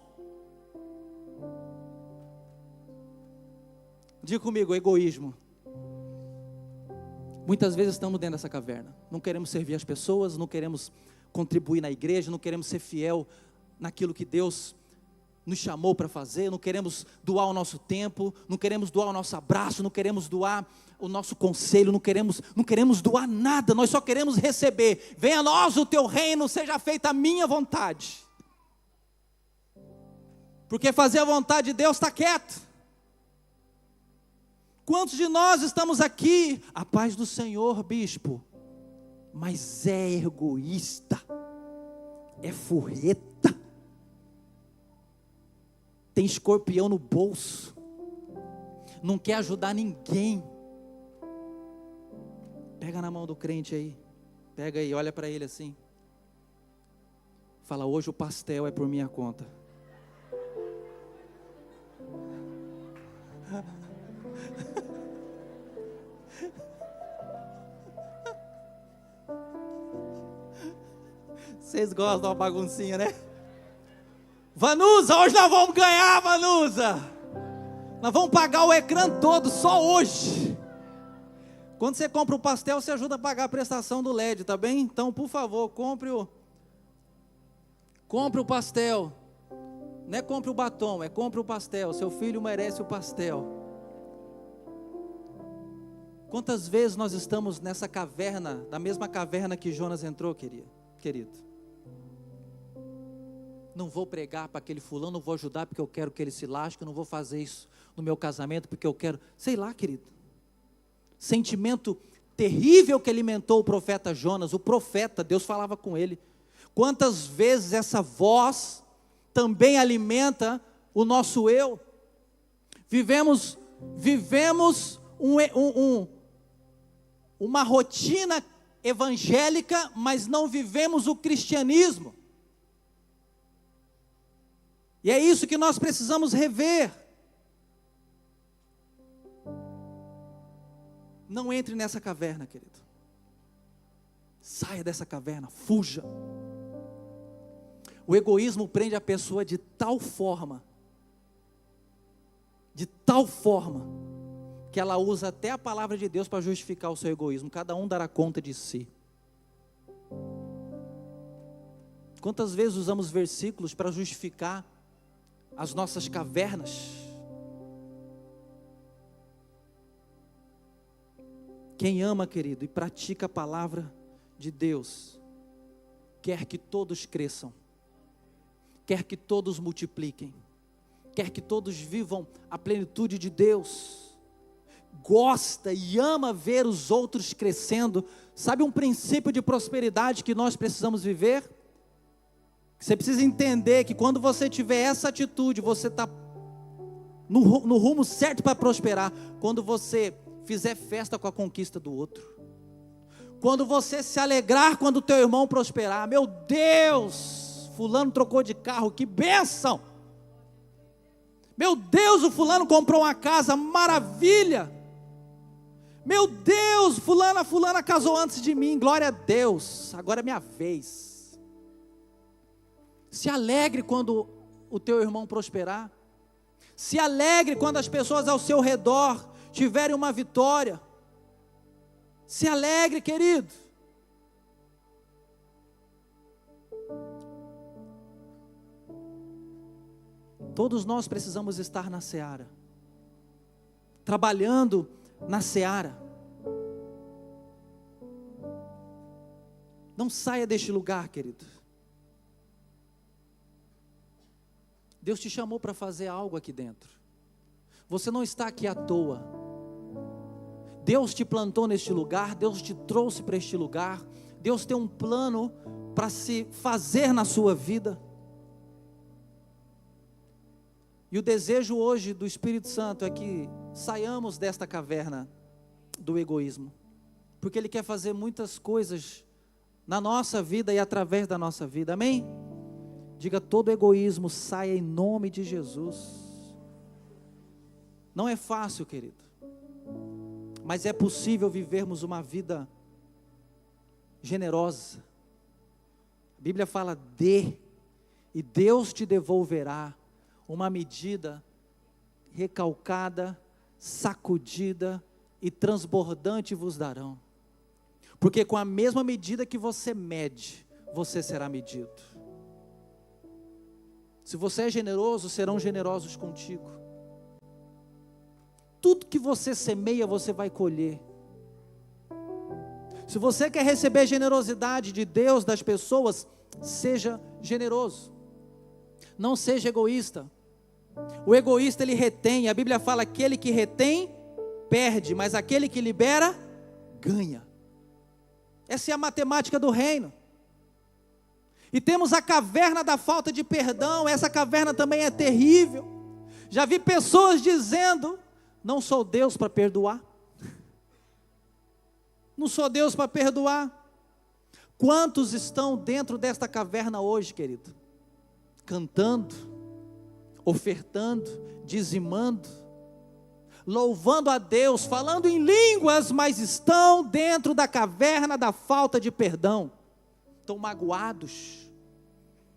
Diga comigo, egoísmo. Muitas vezes estamos dentro dessa caverna, não queremos servir as pessoas, não queremos contribuir na igreja, não queremos ser fiel naquilo que Deus nos chamou para fazer, não queremos doar o nosso tempo, não queremos doar o nosso abraço, não queremos doar o nosso conselho, não queremos doar nada, nós só queremos receber. Venha a nós o teu reino, seja feita a minha vontade. Porque fazer a vontade de Deus está quieto. Quantos de nós estamos aqui, a paz do Senhor, bispo, mas é egoísta, é forreta, tem escorpião no bolso, não quer ajudar ninguém. Pega na mão do crente aí, pega aí, olha para ele assim, fala: hoje o pastel é por minha conta. Vocês gostam de uma baguncinha, né? Vanusa, hoje nós vamos ganhar, Vanusa. Nós vamos pagar o ecrã todo, só hoje. Quando você compra o pastel, você ajuda a pagar a prestação do LED, tá bem? Então, por favor, compre o pastel. Não é compre o batom, é compre o pastel. Seu filho merece o pastel. Quantas vezes nós estamos nessa caverna, na mesma caverna que Jonas entrou, querido? Não vou pregar para aquele fulano, não vou ajudar porque eu quero que ele se lasque, eu não vou fazer isso no meu casamento porque eu quero, sei lá, querido. Sentimento terrível que alimentou o profeta Jonas. O profeta, Deus falava com ele. Quantas vezes essa voz também alimenta o nosso eu? Vivemos uma rotina evangélica, mas não vivemos o cristianismo. E é isso que nós precisamos rever. Não entre nessa caverna, querido. Saia dessa caverna, fuja. O egoísmo prende a pessoa de tal forma, que ela usa até a palavra de Deus para justificar o seu egoísmo. Cada um dará conta de si. Quantas vezes usamos versículos para justificar as nossas cavernas? Quem ama, querido, e pratica a palavra de Deus, quer que todos cresçam, quer que todos multipliquem, quer que todos vivam a plenitude de Deus, gosta e ama ver os outros crescendo. Sabe um princípio de prosperidade que nós precisamos viver? Você precisa entender que quando você tiver essa atitude, você está no rumo certo para prosperar. Quando você fizer festa com a conquista do outro, quando você se alegrar quando o teu irmão prosperar. Meu Deus, fulano trocou de carro, que bênção! Meu Deus, o fulano comprou uma casa, maravilha! Meu Deus, fulana casou antes de mim, glória a Deus, agora é minha vez. Se alegre quando o teu irmão prosperar. Se alegre quando as pessoas ao seu redor tiverem uma vitória. Se alegre, querido. Todos nós precisamos estar na seara, trabalhando na seara. Não saia deste lugar, querido. Deus te chamou para fazer algo aqui dentro. Você não está aqui à toa. Deus te plantou neste lugar, Deus te trouxe para este lugar. Deus tem um plano para se fazer na sua vida. E o desejo hoje do Espírito Santo é que saiamos desta caverna do egoísmo, porque Ele quer fazer muitas coisas na nossa vida e através da nossa vida, amém? Diga: todo egoísmo saia em nome de Jesus. Não é fácil, querido, mas é possível vivermos uma vida generosa. A Bíblia fala: dê, e Deus te devolverá uma medida recalcada, sacudida e transbordante vos darão. Porque com a mesma medida que você mede, você será medido. Se você é generoso, serão generosos contigo. Tudo que você semeia, você vai colher. Se você quer receber generosidade de Deus, das pessoas, seja generoso. Não seja egoísta. O egoísta, ele retém. A Bíblia fala: aquele que retém, perde, mas aquele que libera, ganha. Essa é a matemática do reino. E temos a caverna da falta de perdão. Essa caverna também é terrível. Já vi pessoas dizendo: não sou Deus para perdoar. Não sou Deus para perdoar. Quantos estão dentro desta caverna hoje, querido? Cantando, ofertando, dizimando, louvando a Deus, falando em línguas, mas estão dentro da caverna da falta de perdão. Estão magoados,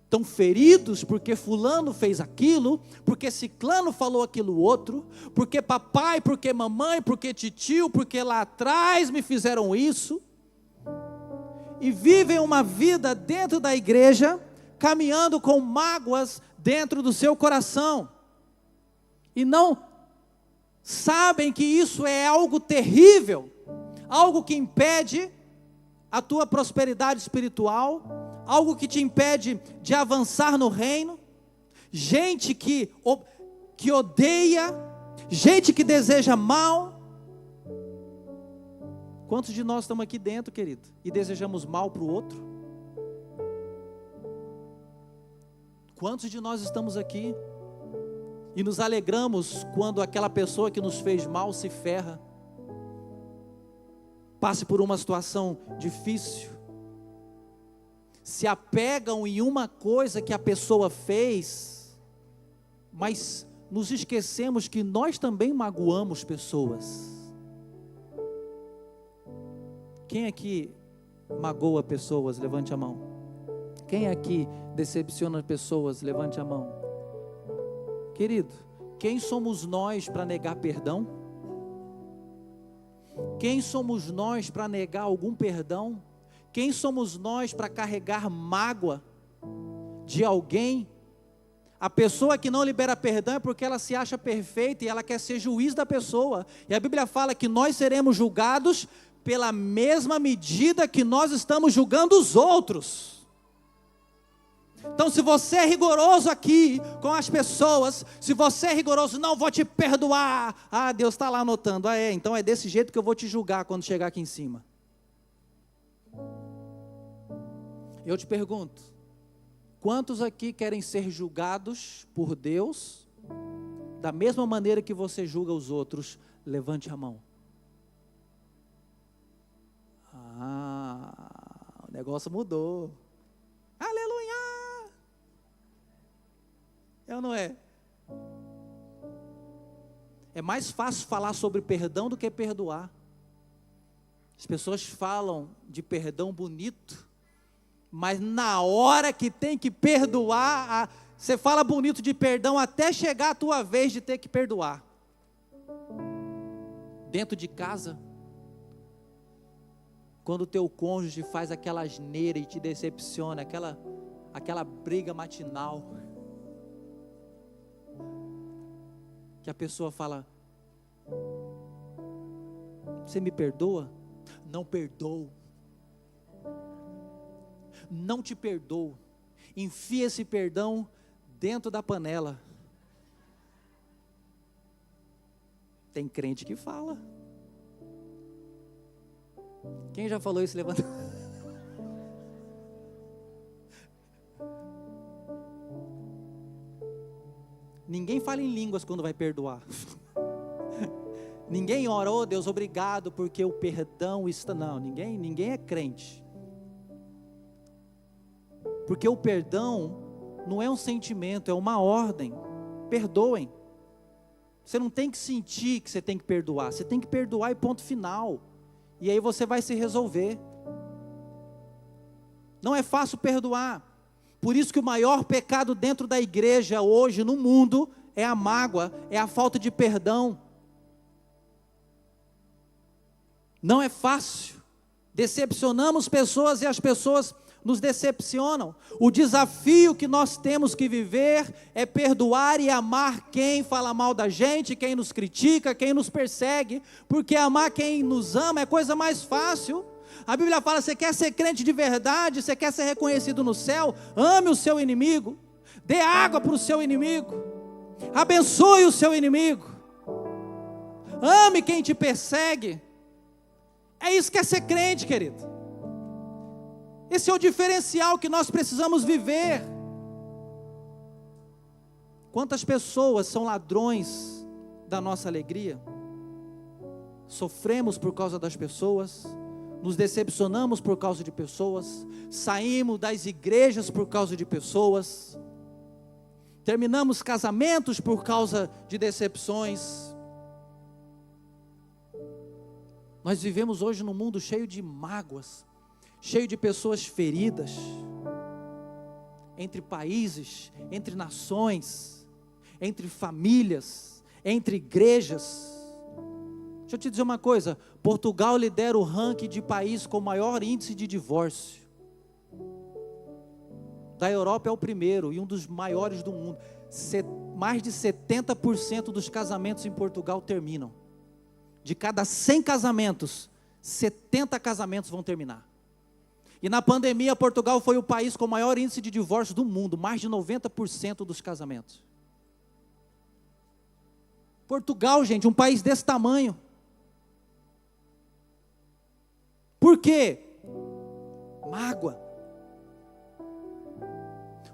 estão feridos porque fulano fez aquilo, porque ciclano falou aquilo outro, porque papai, porque mamãe, porque titio, porque lá atrás me fizeram isso. E vivem uma vida dentro da igreja, caminhando com mágoas dentro do seu coração, e não sabem que isso é algo terrível, algo que impede a tua prosperidade espiritual, algo que te impede de avançar no reino. Gente que odeia, gente que deseja mal. Quantos de nós estamos aqui dentro, querido, e desejamos mal para o outro? Quantos de nós estamos aqui e nos alegramos quando aquela pessoa que nos fez mal se ferra, passe por uma situação difícil, se apegam em uma coisa que a pessoa fez, mas nos esquecemos que nós também magoamos pessoas. Quem aqui magoa pessoas? Levante a mão. Quem aqui decepciona pessoas? Levante a mão. Querido, quem somos nós para negar perdão? Quem somos nós para negar algum perdão? Quem somos nós para carregar mágoa de alguém? A pessoa que não libera perdão é porque ela se acha perfeita e ela quer ser juiz da pessoa. E a Bíblia fala que nós seremos julgados pela mesma medida que nós estamos julgando os outros. Então, se você é rigoroso aqui com as pessoas, se você é rigoroso, não vou te perdoar. Ah, Deus está lá anotando. Ah, então é desse jeito que eu vou te julgar quando chegar aqui em cima. Eu te pergunto, quantos aqui querem ser julgados por Deus da mesma maneira que você julga os outros? Levante a mão. O negócio mudou. Aleluia! É ou não é? É mais fácil falar sobre perdão do que perdoar. As pessoas falam de perdão bonito, mas na hora que tem que perdoar, você fala bonito de perdão até chegar a tua vez de ter que perdoar. Dentro de casa, quando o teu cônjuge faz aquela asneira e te decepciona, aquela briga matinal, que a pessoa fala: você me perdoa? Não perdoo. Não te perdoo. Enfia esse perdão dentro da panela. Tem crente que fala. Quem já falou isso? Levanta. Ninguém fala em línguas quando vai perdoar. Ninguém ora: oh Deus, obrigado porque o perdão está... Não, ninguém é crente. Porque o perdão não é um sentimento, é uma ordem. Perdoem. Você não tem que sentir que você tem que perdoar. Você tem que perdoar e ponto final. E aí você vai se resolver. Não é fácil perdoar. Por isso que o maior pecado dentro da igreja hoje, no mundo, é a mágoa, é a falta de perdão. Não é fácil. Decepcionamos pessoas e as pessoas nos decepcionam. O desafio que nós temos que viver é perdoar e amar quem fala mal da gente, quem nos critica, quem nos persegue, porque amar quem nos ama é coisa mais fácil. A Bíblia fala: você quer ser crente de verdade, você quer ser reconhecido no céu, ame o seu inimigo, dê água para o seu inimigo, abençoe o seu inimigo, ame quem te persegue. É isso que é ser crente, querido. Esse é o diferencial que nós precisamos viver. Quantas pessoas são ladrões da nossa alegria? Sofremos por causa das pessoas, nos decepcionamos por causa de pessoas, saímos das igrejas por causa de pessoas, terminamos casamentos por causa de decepções. Nós vivemos hoje num mundo cheio de mágoas, cheio de pessoas feridas, entre países, entre nações, entre famílias, entre igrejas. Deixa eu te dizer uma coisa, Portugal lidera o ranking de país com maior índice de divórcio. Da Europa é o primeiro e um dos maiores do mundo. Mais de 70% dos casamentos em Portugal terminam. De cada 100 casamentos, 70 casamentos vão terminar. E na pandemia, Portugal foi o país com maior índice de divórcio do mundo, mais de 90% dos casamentos. Portugal, gente, um país desse tamanho. Por quê? Mágoa.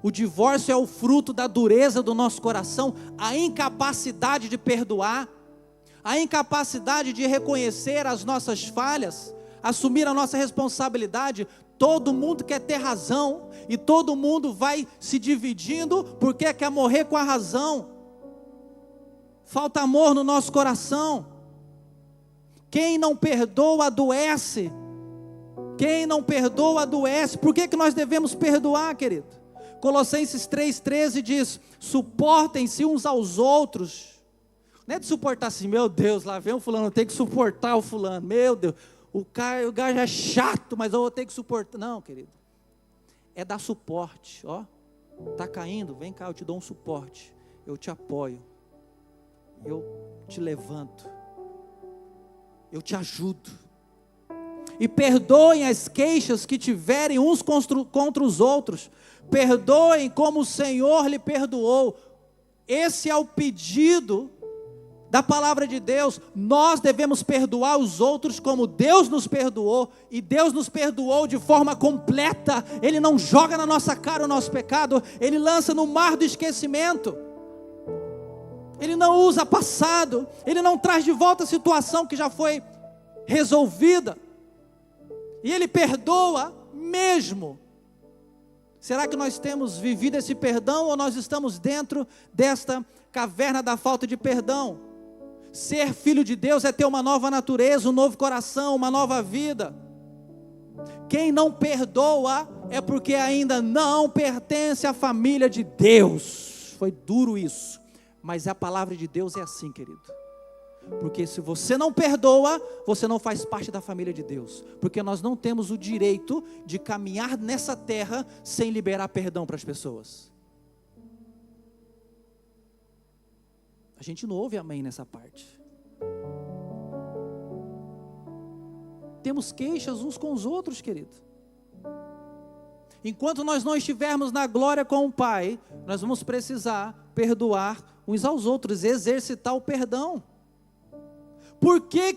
O divórcio é o fruto da dureza do nosso coração, a incapacidade de perdoar, a incapacidade de reconhecer as nossas falhas, assumir a nossa responsabilidade. Todo mundo quer ter razão, e todo mundo vai se dividindo, porque quer morrer com a razão. Falta amor no nosso coração. Quem não perdoa adoece. Quem não perdoa adoece. Por que nós devemos perdoar, querido? Colossenses 3,13 diz: suportem-se uns aos outros. Não é de suportar assim, meu Deus, lá vem o fulano, eu tenho que suportar o fulano, meu Deus, o cara já é chato, mas eu vou ter que suportar. Não, querido, é dar suporte. Ó, está caindo, vem cá, eu te dou um suporte, eu te apoio, eu te levanto, eu te ajudo. E perdoem as queixas que tiverem uns contra os outros, perdoem como o Senhor lhe perdoou. Esse é o pedido da palavra de Deus. Nós devemos perdoar os outros como Deus nos perdoou, e Deus nos perdoou de forma completa. Ele não joga na nossa cara o nosso pecado, Ele lança no mar do esquecimento. Ele não usa passado, Ele não traz de volta a situação que já foi resolvida, e Ele perdoa mesmo. Será que nós temos vivido esse perdão, ou nós estamos dentro desta caverna da falta de perdão? Ser filho de Deus é ter uma nova natureza, um novo coração, uma nova vida. Quem não perdoa é porque ainda não pertence à família de Deus. Foi duro isso, mas a palavra de Deus é assim, querido. Porque se você não perdoa, você não faz parte da família de Deus. Porque nós não temos o direito de caminhar nessa terra sem liberar perdão para as pessoas. A gente não ouve amém nessa parte. Temos queixas uns com os outros, querido. Enquanto nós não estivermos na glória com o Pai, nós vamos precisar perdoar uns aos outros, exercitar o perdão. Por que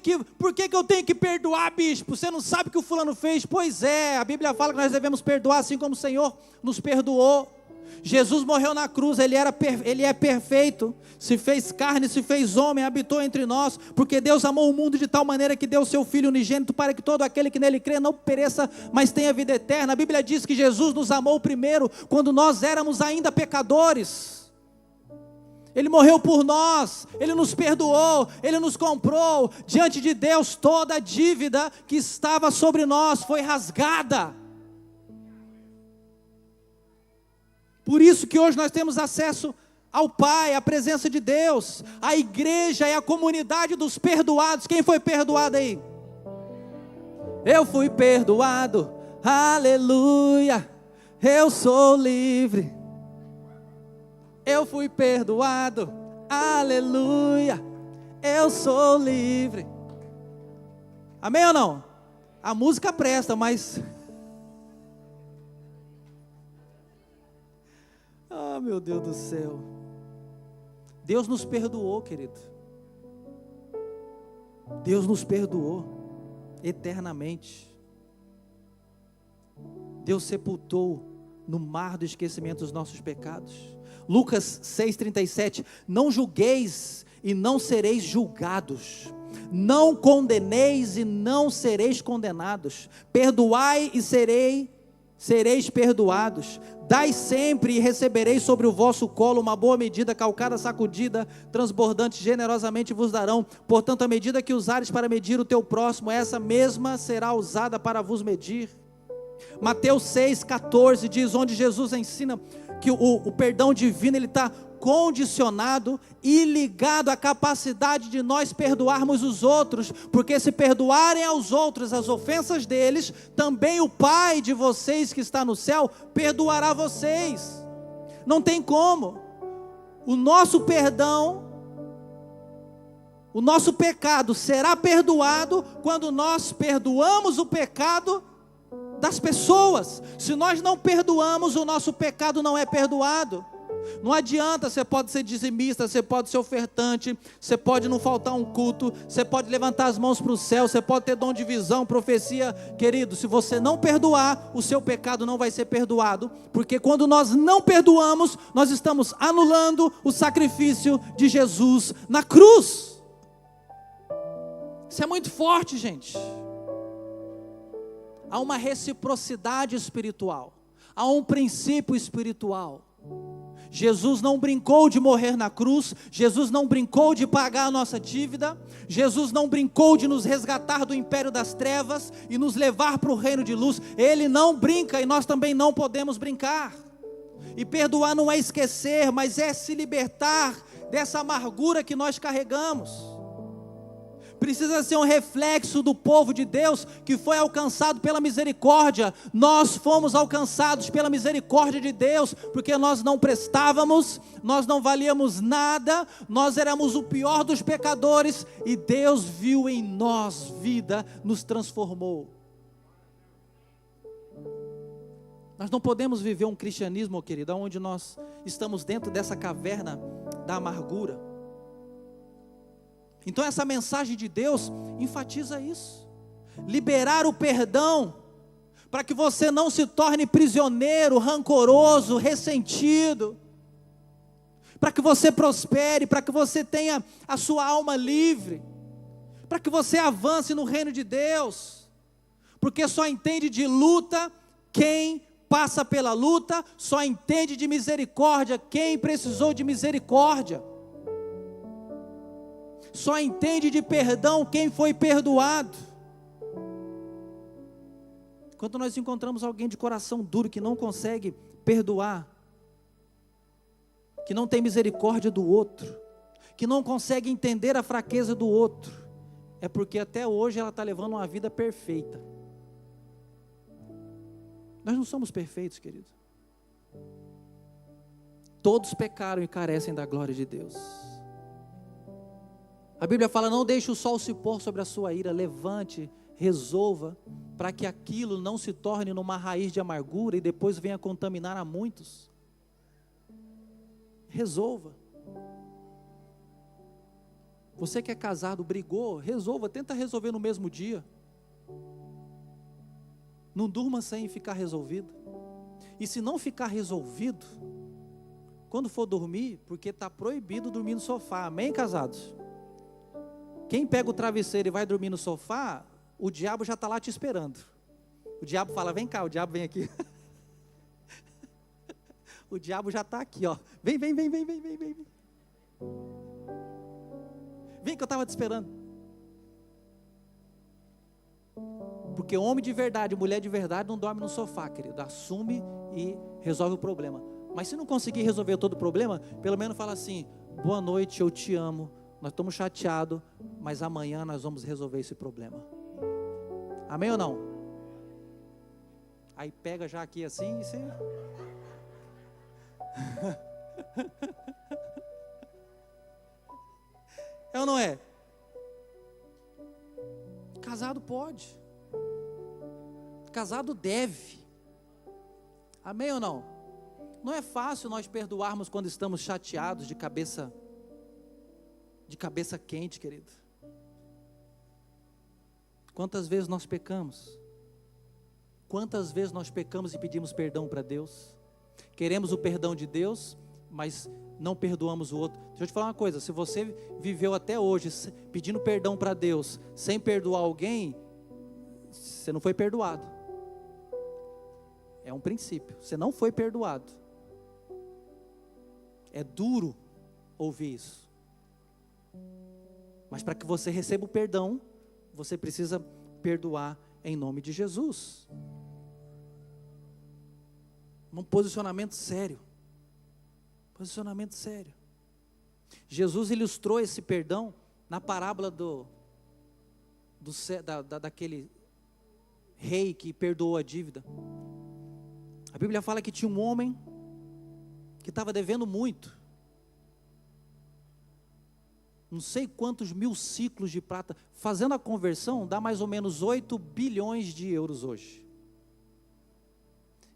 eu tenho que perdoar, bispo? Você não sabe o que o fulano fez? Pois é, a Bíblia fala que nós devemos perdoar assim como o Senhor nos perdoou. Jesus morreu na cruz, Ele é perfeito, se fez carne, se fez homem, habitou entre nós, porque Deus amou o mundo de tal maneira que deu o seu Filho unigênito, para que todo aquele que nele crê não pereça, mas tenha vida eterna. A Bíblia diz que Jesus nos amou primeiro, quando nós éramos ainda pecadores. Ele morreu por nós, Ele nos perdoou, Ele nos comprou. Diante de Deus, toda a dívida que estava sobre nós foi rasgada. Por isso que hoje nós temos acesso ao Pai, à presença de Deus. A igreja é a comunidade dos perdoados. Quem foi perdoado aí? Eu fui perdoado, aleluia, eu sou livre. Eu fui perdoado, aleluia, eu sou livre. Amém ou não? A música presta, mas... Ah, meu Deus do céu. Deus nos perdoou, querido. Deus nos perdoou eternamente. Deus sepultou no mar do esquecimento os nossos pecados. Lucas 6,37, não julgueis e não sereis julgados, não condeneis e não sereis condenados, perdoai e sereis perdoados, dai sempre e recebereis sobre o vosso colo uma boa medida, calcada, sacudida, transbordante, generosamente vos darão, portanto a medida que usares para medir o teu próximo, essa mesma será usada para vos medir. Mateus 6,14 diz, onde Jesus ensina que o perdão divino, ele está condicionado e ligado à capacidade de nós perdoarmos os outros, porque se perdoarem aos outros as ofensas deles, também o Pai de vocês que está no céu, perdoará vocês. Não tem como, o nosso perdão, o nosso pecado será perdoado, quando nós perdoamos o pecado das pessoas. Se nós não perdoamos, o nosso pecado não é perdoado. Não adianta, você pode ser dizimista, você pode ser ofertante, você pode não faltar um culto, você pode levantar as mãos para o céu, você pode ter dom de visão, profecia, querido, se você não perdoar, o seu pecado não vai ser perdoado, porque quando nós não perdoamos, nós estamos anulando o sacrifício de Jesus na cruz. Isso é muito forte, gente. Há uma reciprocidade espiritual, há um princípio espiritual. Jesus não brincou de morrer na cruz, Jesus não brincou de pagar a nossa dívida, Jesus não brincou de nos resgatar do império das trevas e nos levar para o reino de luz. Ele não brinca e nós também não podemos brincar. E perdoar não é esquecer, mas é se libertar dessa amargura que nós carregamos. Precisa ser um reflexo do povo de Deus que foi alcançado pela misericórdia. Nós fomos alcançados pela misericórdia de Deus, porque nós não prestávamos, nós não valíamos nada, nós éramos o pior dos pecadores, e Deus viu em nós vida, nos transformou. Nós não podemos viver um cristianismo, querido, onde nós estamos dentro dessa caverna da amargura. Então essa mensagem de Deus enfatiza isso, liberar o perdão, para que você não se torne prisioneiro, rancoroso, ressentido, para que você prospere, para que você tenha a sua alma livre, para que você avance no reino de Deus, porque só entende de luta quem passa pela luta, só entende de misericórdia quem precisou de misericórdia. Só entende de perdão quem foi perdoado. Quando nós encontramos alguém de coração duro, que não consegue perdoar, que não tem misericórdia do outro, que não consegue entender a fraqueza do outro, é porque até hoje ela está levando uma vida perfeita. Nós não somos perfeitos, querido. Todos pecaram e carecem da glória de Deus. A Bíblia fala, não deixe o sol se pôr sobre a sua ira, levante, resolva, para que aquilo não se torne numa raiz de amargura e depois venha contaminar a muitos. Resolva. Você que é casado, brigou, resolva, tenta resolver no mesmo dia. Não durma sem ficar resolvido. E se não ficar resolvido, quando for dormir, porque está proibido dormir no sofá, amém, casados? Quem pega o travesseiro e vai dormir no sofá, o diabo já está lá te esperando. O diabo fala, vem cá, o diabo vem aqui. O diabo já está aqui, ó. Vem. Vem que eu estava te esperando. Porque homem de verdade, mulher de verdade não dorme no sofá, querido. Assume e resolve o problema. Mas se não conseguir resolver todo o problema, pelo menos fala assim, boa noite, eu te amo. Nós estamos chateados, mas amanhã nós vamos resolver esse problema. Amém ou não? Aí pega já aqui assim e você... É ou não é? Casado pode. Casado deve. Amém ou não? Não é fácil nós perdoarmos quando estamos chateados, de cabeça quente, querido. Quantas vezes nós pecamos? Quantas vezes nós pecamos e pedimos perdão para Deus? Queremos o perdão de Deus, mas não perdoamos o outro. Deixa eu te falar uma coisa, se você viveu até hoje pedindo perdão para Deus, sem perdoar alguém, você não foi perdoado. É um princípio, você não foi perdoado. É duro ouvir isso. Mas para que você receba o perdão, você precisa perdoar em nome de Jesus. Um posicionamento sério. Posicionamento sério. Jesus ilustrou esse perdão na parábola daquele rei que perdoou a dívida. A Bíblia fala que tinha um homem que estava devendo muito. Não sei quantos mil ciclos de prata. Fazendo a conversão, dá mais ou menos 8 bilhões de euros hoje.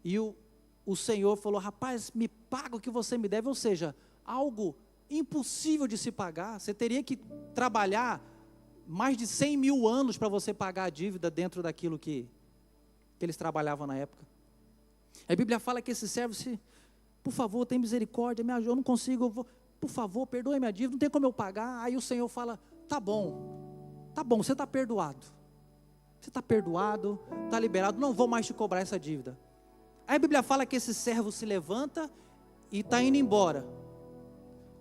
E o Senhor falou: rapaz, me paga o que você me deve. Ou seja, algo impossível de se pagar. Você teria que trabalhar mais de 100 mil anos para você pagar a dívida dentro daquilo que eles trabalhavam na época. A Bíblia fala que esse servo por favor, tem misericórdia, me ajuda, eu não consigo, por favor, perdoe minha dívida, não tem como eu pagar. Aí o Senhor fala: tá bom, você está perdoado, está liberado, não vou mais te cobrar essa dívida. Aí a Bíblia fala que esse servo se levanta e está indo embora.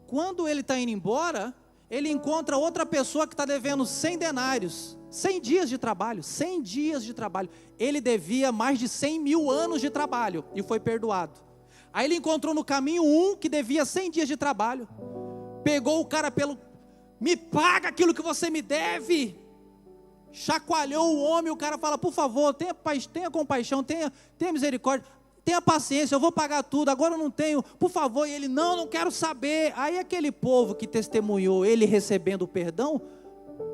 Quando ele está indo embora, ele encontra outra pessoa que está devendo 100 denários, 100 dias de trabalho, 100 dias de trabalho. Ele devia mais de 100 mil anos de trabalho e foi perdoado. Aí ele encontrou no caminho um que devia 100 dias de trabalho, pegou o cara me paga aquilo que você me deve, chacoalhou o homem. O cara fala: por favor, tenha compaixão, tenha misericórdia, tenha paciência, eu vou pagar tudo, agora eu não tenho, por favor. E ele: não quero saber. Aí aquele povo que testemunhou ele recebendo o perdão,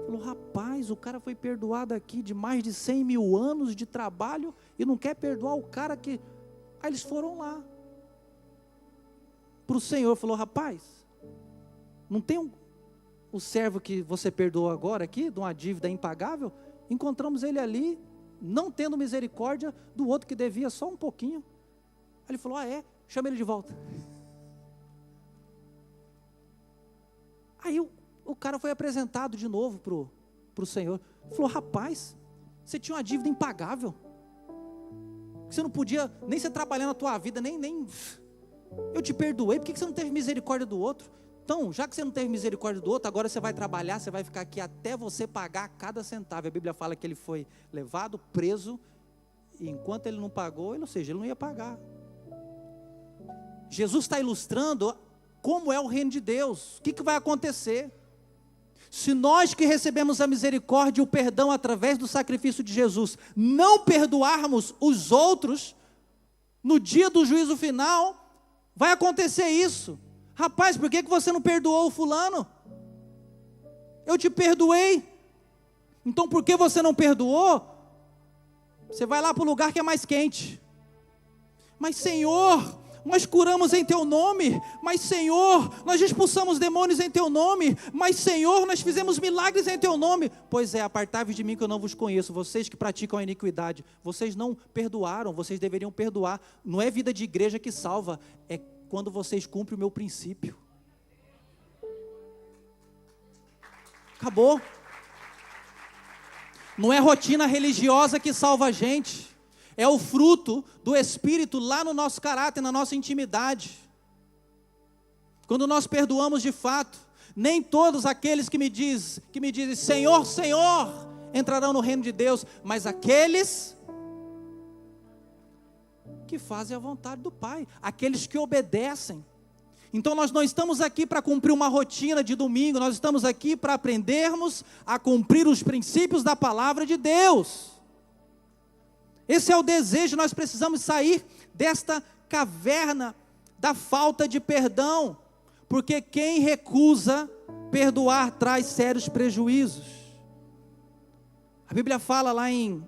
falou: rapaz, o cara foi perdoado aqui de mais de 100 mil anos de trabalho e não quer perdoar o cara que... Aí eles foram lá para o Senhor, falou: rapaz, não tem o servo que você perdoou agora aqui, de uma dívida impagável? Encontramos ele ali, não tendo misericórdia do outro que devia só um pouquinho. Aí ele falou: chama ele de volta. Aí o cara foi apresentado de novo para o Senhor. Falou: rapaz, você tinha uma dívida impagável, você não podia nem ser trabalhando a tua vida, nem eu te perdoei, por que você não teve misericórdia do outro? Então, já que você não teve misericórdia do outro, agora você vai trabalhar, você vai ficar aqui até você pagar cada centavo. A Bíblia fala que ele foi levado, preso, e enquanto ele não pagou, ou seja, ele não ia pagar. Jesus está ilustrando como é o reino de Deus. O que vai acontecer? Se nós que recebemos a misericórdia e o perdão através do sacrifício de Jesus, não perdoarmos os outros, no dia do juízo final, vai acontecer isso. Rapaz, por que você não perdoou o fulano? Eu te perdoei. Então por que você não perdoou? Você vai lá para o lugar que é mais quente. Mas Senhor, nós curamos em teu nome. Mas Senhor, nós expulsamos demônios em teu nome. Mas Senhor, nós fizemos milagres em teu nome. Pois é, apartai-vos de mim que eu não vos conheço, vocês que praticam a iniquidade. Vocês não perdoaram, vocês deveriam perdoar. Não é vida de igreja que salva, é quando vocês cumprem o meu princípio. Acabou. Não é rotina religiosa que salva a gente, é o fruto do Espírito lá no nosso caráter, na nossa intimidade. Quando nós perdoamos de fato, nem todos aqueles que me dizem Senhor, Senhor, entrarão no reino de Deus, mas aqueles que fazem a vontade do Pai, aqueles que obedecem. Então nós não estamos aqui para cumprir uma rotina de domingo, nós estamos aqui para aprendermos a cumprir os princípios da palavra de Deus. Esse é o desejo. Nós precisamos sair desta caverna da falta de perdão, porque quem recusa perdoar traz sérios prejuízos. A Bíblia fala lá em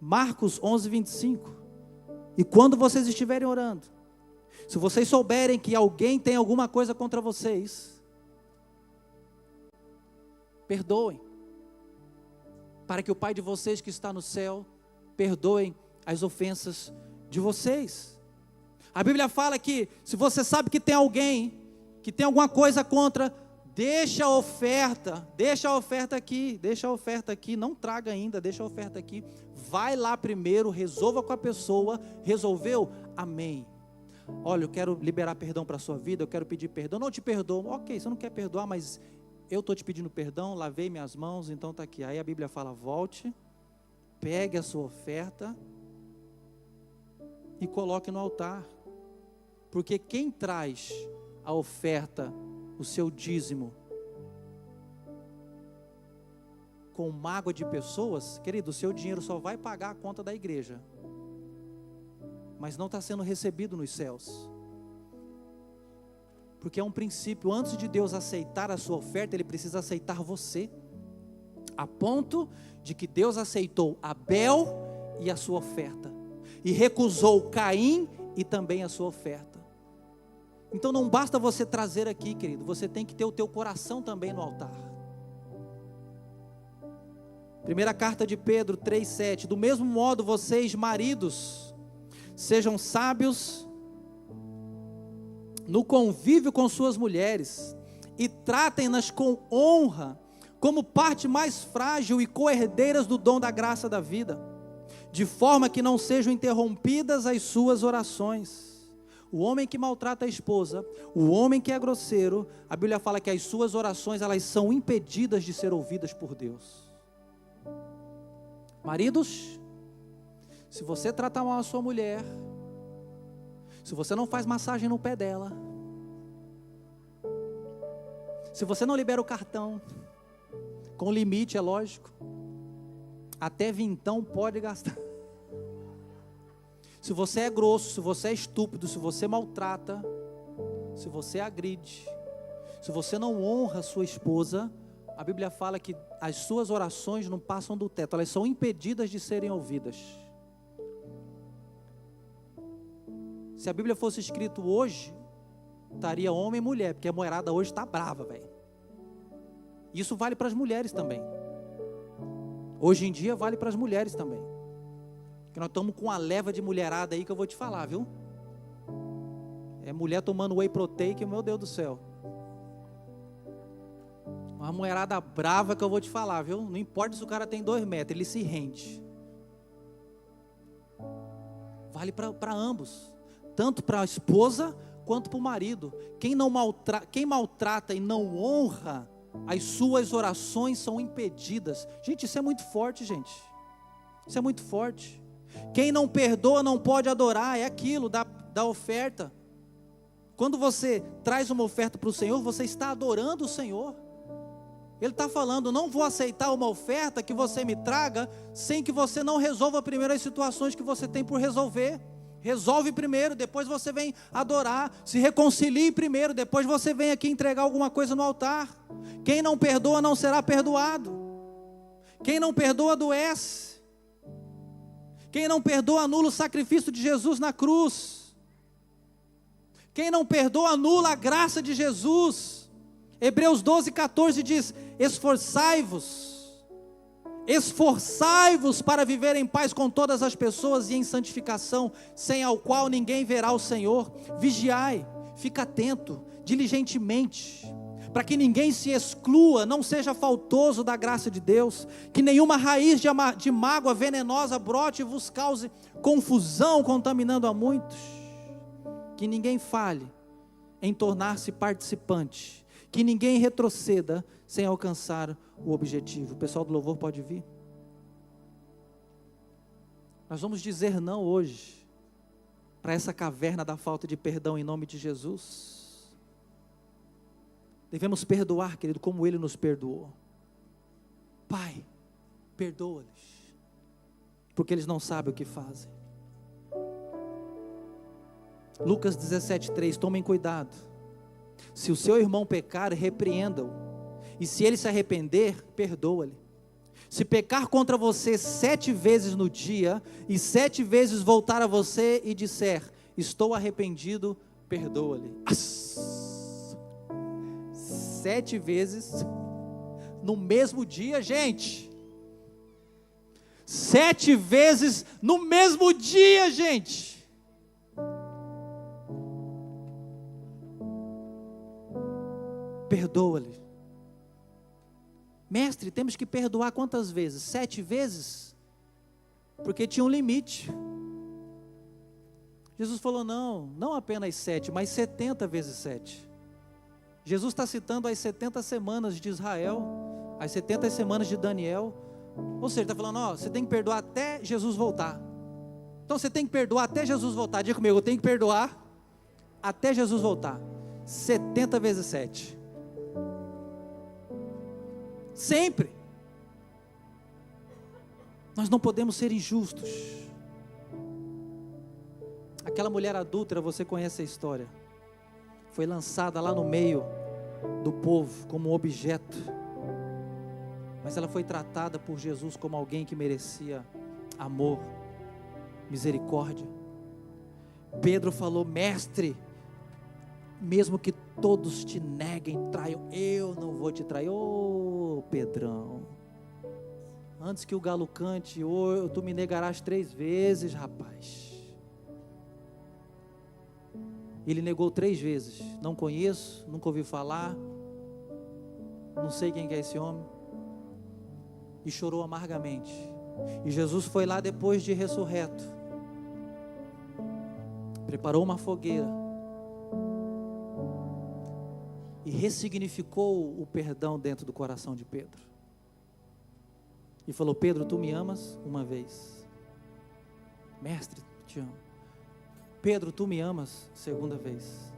Marcos 11:25, e quando vocês estiverem orando, se vocês souberem que alguém tem alguma coisa contra vocês, perdoem, para que o Pai de vocês que está no céu perdoem as ofensas de vocês. A Bíblia fala que se você sabe que tem alguém, que tem alguma coisa contra, deixa a oferta aqui, não traga ainda, deixa a oferta aqui, vai lá primeiro, resolva com a pessoa, resolveu? Amém. Olha, eu quero liberar perdão para a sua vida, eu quero pedir perdão, não te perdoo, ok, você não quer perdoar, mas eu estou te pedindo perdão, lavei minhas mãos, então está aqui. Aí a Bíblia fala, volte, pegue a sua oferta e coloque no altar, porque quem traz a oferta, o seu dízimo, com mágoa de pessoas, querido, o seu dinheiro só vai pagar a conta da igreja, mas não está sendo recebido nos céus, porque é um princípio, antes de Deus aceitar a sua oferta, Ele precisa aceitar você, a ponto de que Deus aceitou Abel e a sua oferta, e recusou Caim e também a sua oferta. Então não basta você trazer aqui, querido, você tem que ter o teu coração também no altar. Primeira carta de Pedro 3,7, do mesmo modo vocês maridos, sejam sábios no convívio com suas mulheres, e tratem-nas com honra, como parte mais frágil e co-herdeiras do dom da graça da vida, de forma que não sejam interrompidas as suas orações. O homem que maltrata a esposa, o homem que é grosseiro, a Bíblia fala que as suas orações, elas são impedidas de ser ouvidas por Deus. Maridos, se você trata mal a sua mulher, se você não faz massagem no pé dela, se você não libera o cartão, com limite, é lógico, até vintão pode gastar. Se você é grosso, se você é estúpido, se você maltrata, se você agride, se você não honra a sua esposa, a Bíblia fala que as suas orações não passam do teto, elas são impedidas de serem ouvidas. Se a Bíblia fosse escrito hoje, estaria homem e mulher, porque a mulherada hoje está brava, velho. Isso vale para as mulheres também. Hoje em dia vale para as mulheres também. Que nós estamos com uma leva de mulherada aí que eu vou te falar, viu? É mulher tomando whey protein, que meu Deus do céu. Uma mulherada brava que eu vou te falar, viu? Não importa se o cara tem 2 metros, ele se rende. Vale para ambos, tanto para a esposa quanto para o marido. Quem maltrata e não honra, as suas orações são impedidas. Gente, isso é muito forte, gente. Isso é muito forte. Quem não perdoa não pode adorar, é aquilo da oferta. Quando você traz uma oferta para o Senhor, você está adorando o Senhor. Ele está falando, não vou aceitar uma oferta que você me traga, sem que você não resolva primeiro as situações que você tem por resolver. Resolve primeiro, depois você vem adorar, se reconcilie primeiro, depois você vem aqui entregar alguma coisa no altar. Quem não perdoa não será perdoado. Quem não perdoa adoece. Quem não perdoa anula o sacrifício de Jesus na cruz. Quem não perdoa anula a graça de Jesus. Hebreus 12:14 diz, esforçai-vos para viver em paz com todas as pessoas e em santificação, sem ao qual ninguém verá o Senhor. Vigiai, fica atento, diligentemente, para que ninguém se exclua, não seja faltoso da graça de Deus, que nenhuma raiz de mágoa venenosa brote e vos cause confusão, contaminando a muitos. Que ninguém falhe em tornar-se participante, que ninguém retroceda sem alcançar o objetivo. O pessoal do louvor pode vir? Nós vamos dizer não hoje para essa caverna da falta de perdão em nome de Jesus. Devemos perdoar, querido, como Ele nos perdoou. Pai, perdoa-lhes, porque eles não sabem o que fazem. Lucas 17:3, tomem cuidado. Se o seu irmão pecar, repreenda-o, e se ele se arrepender, perdoa-lhe. Se pecar contra você 7 vezes no dia, e 7 vezes voltar a você e disser, estou arrependido, perdoa-lhe. 7 vezes no mesmo dia, gente. 7 vezes no mesmo dia, gente. perdoa-lhe. Mestre, temos que perdoar quantas vezes? 7 vezes? Porque tinha um limite. Jesus falou, não apenas 7, mas 70 vezes 7. Jesus está citando as 70 semanas de Israel, as 70 semanas de Daniel. Ou seja, está falando, você tem que perdoar até Jesus voltar. Então você tem que perdoar até Jesus voltar. Diga comigo, eu tenho que perdoar até Jesus voltar. 70 vezes 7. Sempre. Nós não podemos ser injustos. Aquela mulher adúltera, você conhece a história. Foi lançada lá no meio do povo como um objeto. Mas ela foi tratada por Jesus como alguém que merecia amor, misericórdia. Pedro falou, mestre, mesmo que todos te neguem, traiam, eu não vou te trair. Ô Pedrão, antes que o galo cante, tu me negarás 3 vezes, rapaz. Ele negou 3 vezes, não conheço, nunca ouvi falar, não sei quem é esse homem, e chorou amargamente. E Jesus foi lá depois de ressurreto, preparou uma fogueira, e ressignificou o perdão dentro do coração de Pedro, e falou, Pedro, tu me amas? Uma vez. Mestre, te amo. Pedro, tu me amas? 2ª vez.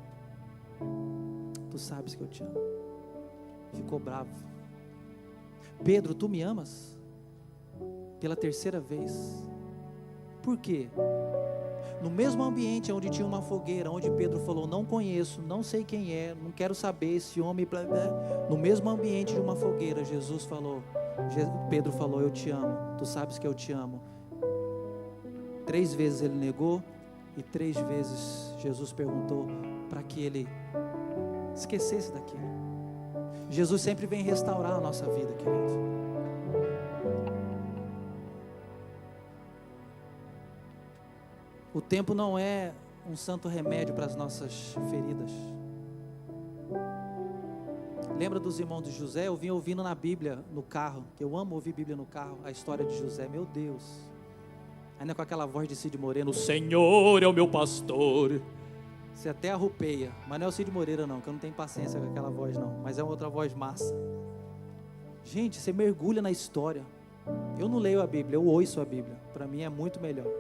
Tu sabes que eu te amo. Ficou bravo. Pedro, tu me amas? Pela 3ª vez. Por quê? No mesmo ambiente onde tinha uma fogueira, onde Pedro falou, não conheço, não sei quem é, não quero saber esse homem, blá, blá. No mesmo ambiente de uma fogueira, Pedro falou, eu te amo, tu sabes que eu te amo. 3 vezes ele negou, e 3 vezes Jesus perguntou para que ele esquecesse daquilo. Jesus sempre vem restaurar a nossa vida, querido. O tempo não é um santo remédio para as nossas feridas. Lembra dos irmãos de José? Eu vim ouvindo na Bíblia, no carro, que eu amo ouvir Bíblia no carro, a história de José, meu Deus. Ainda com aquela voz de Cid Moreira, o Senhor é o meu pastor. Você até arrupeia, mas não é o Cid Moreira não, que eu não tenho paciência com aquela voz não, mas é uma outra voz massa. Gente, você mergulha na história. Eu não leio a Bíblia, eu ouço a Bíblia, para mim é muito melhor.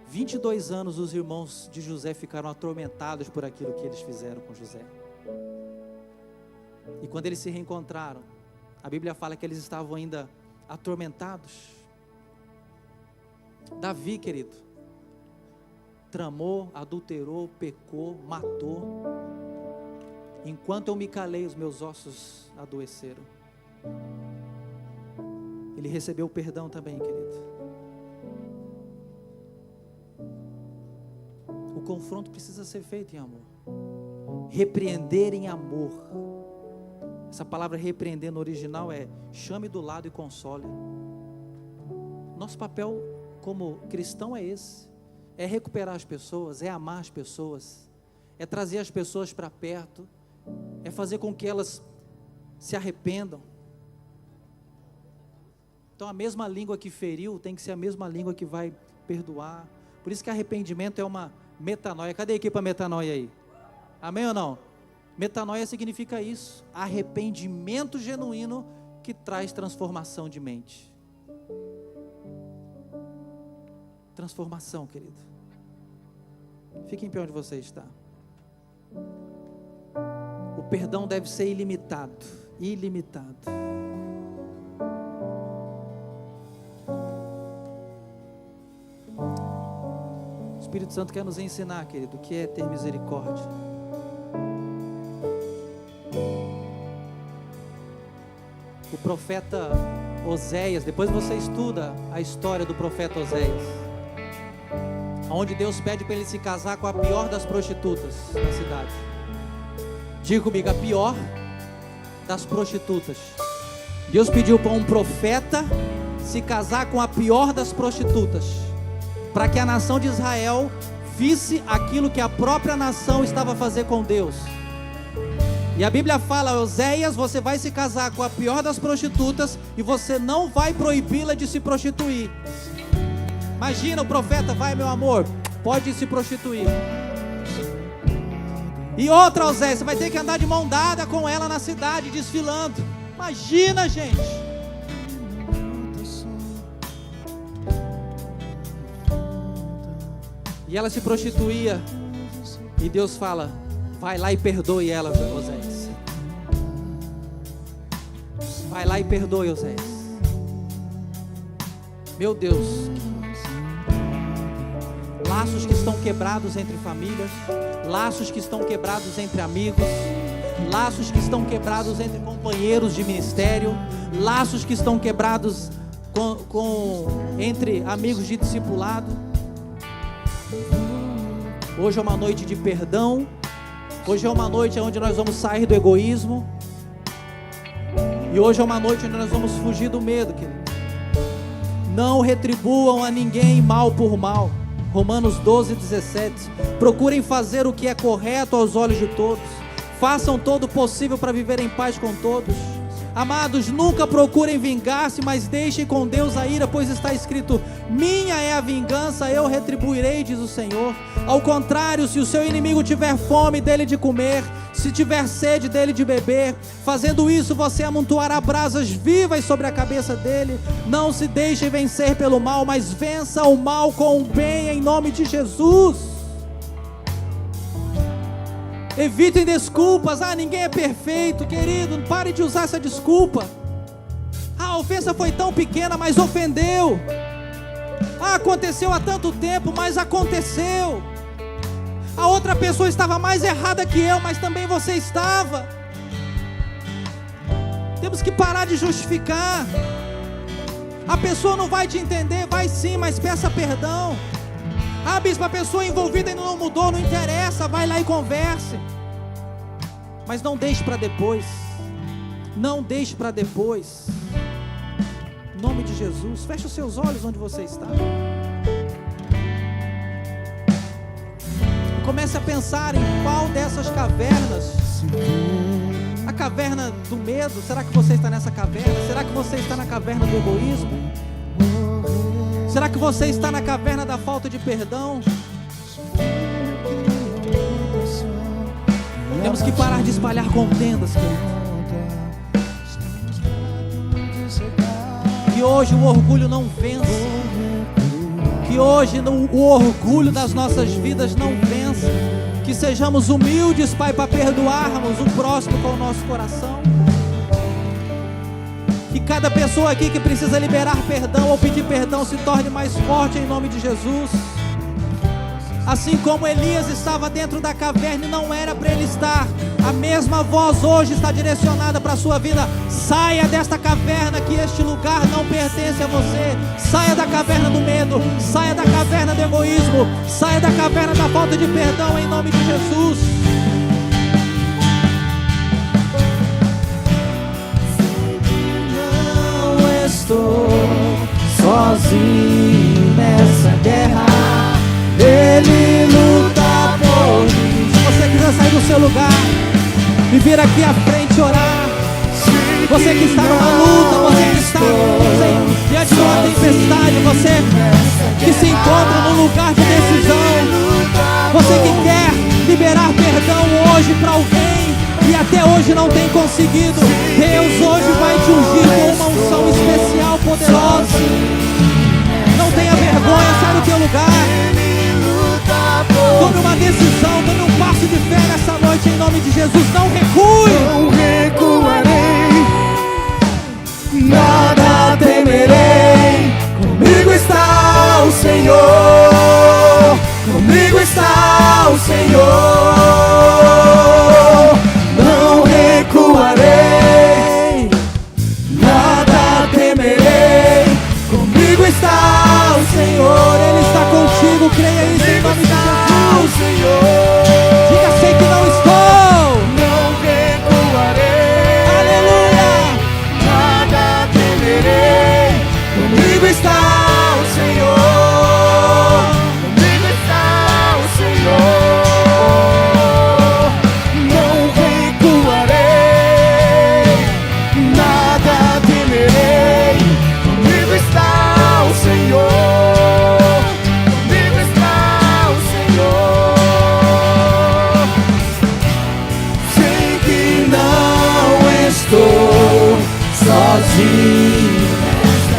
22 anos os irmãos de José ficaram atormentados por aquilo que eles fizeram com José. E quando eles se reencontraram, a Bíblia fala que eles estavam ainda atormentados. Davi, querido, tramou, adulterou, pecou, matou. Enquanto eu me calei, os meus ossos adoeceram. Ele recebeu perdão também, querido. O confronto precisa ser feito em amor. Repreender em amor. Essa palavra repreender no original é chame do lado e console. Nosso papel como cristão é esse. É recuperar as pessoas, é amar as pessoas, é trazer as pessoas para perto, é fazer com que elas se arrependam. Então a mesma língua que feriu tem que ser a mesma língua que vai perdoar. Por isso que arrependimento é uma metanoia. Cadê a equipe metanoia aí? Amém ou não? Metanoia significa isso, arrependimento genuíno que traz transformação de mente. Transformação, querido. Fique em pé onde você está. O perdão deve ser ilimitado. Ilimitado. O Espírito Santo quer nos ensinar, querido, o que é ter misericórdia. O profeta Oséias, depois você estuda a história do profeta Oséias, onde Deus pede para ele se casar com a pior das prostitutas da cidade. Diga comigo, a pior das prostitutas. Deus pediu para um profeta se casar com a pior das prostitutas, para que a nação de Israel visse aquilo que a própria nação estava a fazer com Deus. E a Bíblia fala: Oséias, você vai se casar com a pior das prostitutas e você não vai proibi-la de se prostituir. Imagina o profeta: vai, meu amor, pode se prostituir. E outra, Oséias, você vai ter que andar de mão dada com ela na cidade, desfilando. Imagina, gente. E ela se prostituía. E Deus fala: vai lá e perdoe ela, Oséias. Vai lá e perdoe, Oséias. Meu Deus. Laços que estão quebrados entre famílias, laços que estão quebrados entre amigos, laços que estão quebrados entre companheiros de ministério, laços que estão quebrados entre amigos de discipulado. Hoje é uma noite de perdão. Hoje é uma noite onde nós vamos sair do egoísmo. E hoje é uma noite onde nós vamos fugir do medo, querido. Não retribuam a ninguém mal por mal. Romanos 12:17. Procurem fazer o que é correto aos olhos de todos. Façam todo o possível para viver em paz com todos. Amados, nunca procurem vingar-se, mas deixem com Deus a ira, pois está escrito: minha é a vingança, eu retribuirei, diz o Senhor. Ao contrário, se o seu inimigo tiver fome, dele de comer, se tiver sede, dele de beber. Fazendo isso, você amontoará brasas vivas sobre a cabeça dele. Não se deixe vencer pelo mal, mas vença o mal com o bem, em nome de Jesus. Evitem desculpas. Ninguém é perfeito, querido. Pare de usar essa desculpa. A ofensa foi tão pequena, mas ofendeu. Aconteceu há tanto tempo, mas aconteceu. A outra pessoa estava mais errada que eu, mas também você estava. Temos que parar de justificar. A pessoa não vai te entender, vai sim, mas peça perdão. Bispo, a pessoa envolvida ainda não mudou, não interessa, vai lá e converse. Mas não deixe para depois. Não deixe para depois. Em nome de Jesus, feche os seus olhos onde você está. Comece a pensar em qual dessas cavernas. A caverna do medo, será que você está nessa caverna? Será que você está na caverna do egoísmo? Será que você está na caverna da falta de perdão? Temos que parar de espalhar contendas, querido. Que hoje o orgulho não vença. Que hoje o orgulho das nossas vidas não vença. Que sejamos humildes, Pai, para perdoarmos o próximo com o nosso coração. Que cada pessoa aqui que precisa liberar perdão ou pedir perdão se torne mais forte em nome de Jesus. Assim como Elias estava dentro da caverna e não era para ele estar, a mesma voz hoje está direcionada para a sua vida. Saia desta caverna, que este lugar não pertence a você. Saia da caverna do medo, saia da caverna do egoísmo, saia da caverna da falta de perdão em nome de Jesus. Estou sozinho nessa guerra, Ele luta por mim. Se você quiser sair do seu lugar e vir aqui à frente orar, você que está numa luta, você que está diante de uma tempestade, você que se encontra num lugar de decisão, você que quer liberar perdão hoje para alguém e até hoje não tem conseguido, Deus hoje vai te ungir com uma unção especial, poderosa. Não tenha vergonha, sai do teu lugar. Tome uma decisão, tome um passo de fé nessa noite em nome de Jesus. Não recue. Não recuarei, nada temerei. Comigo está o Senhor, comigo está o Senhor. Não recuarei, nada temerei. Comigo está o Senhor. Ele está contigo, creia isso em nome de Jesus. Senhor. Diga: sei que não estou. Não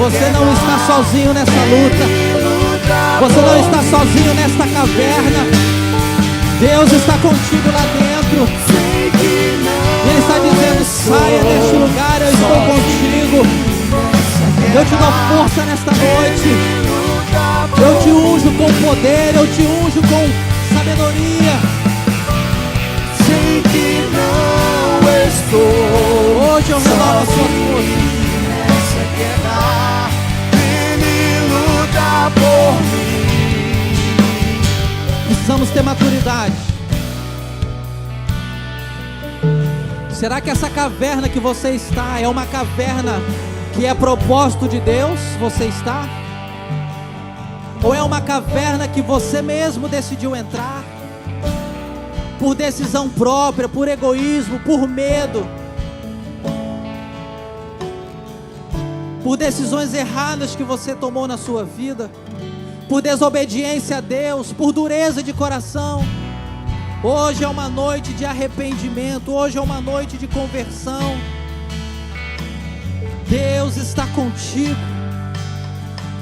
Você não está sozinho nessa luta. Você não está sozinho nesta caverna. Deus está contigo lá dentro. Ele está dizendo: saia deste lugar, eu estou contigo. Eu te dou força nesta noite. Eu te unjo com poder, eu te unjo com sabedoria. Sei que não estou. Hoje eu renovo a sua força. Nessa guerra, Ele luta por mim. Precisamos ter maturidade. Será que essa caverna que você está é uma caverna que é propósito de Deus? Você está? Ou é uma caverna que você mesmo decidiu entrar? Por decisão própria, por egoísmo, por medo, por decisões erradas que você tomou na sua vida, por desobediência a Deus, por dureza de coração. Hoje é uma noite de arrependimento, hoje é uma noite de conversão. Deus está contigo,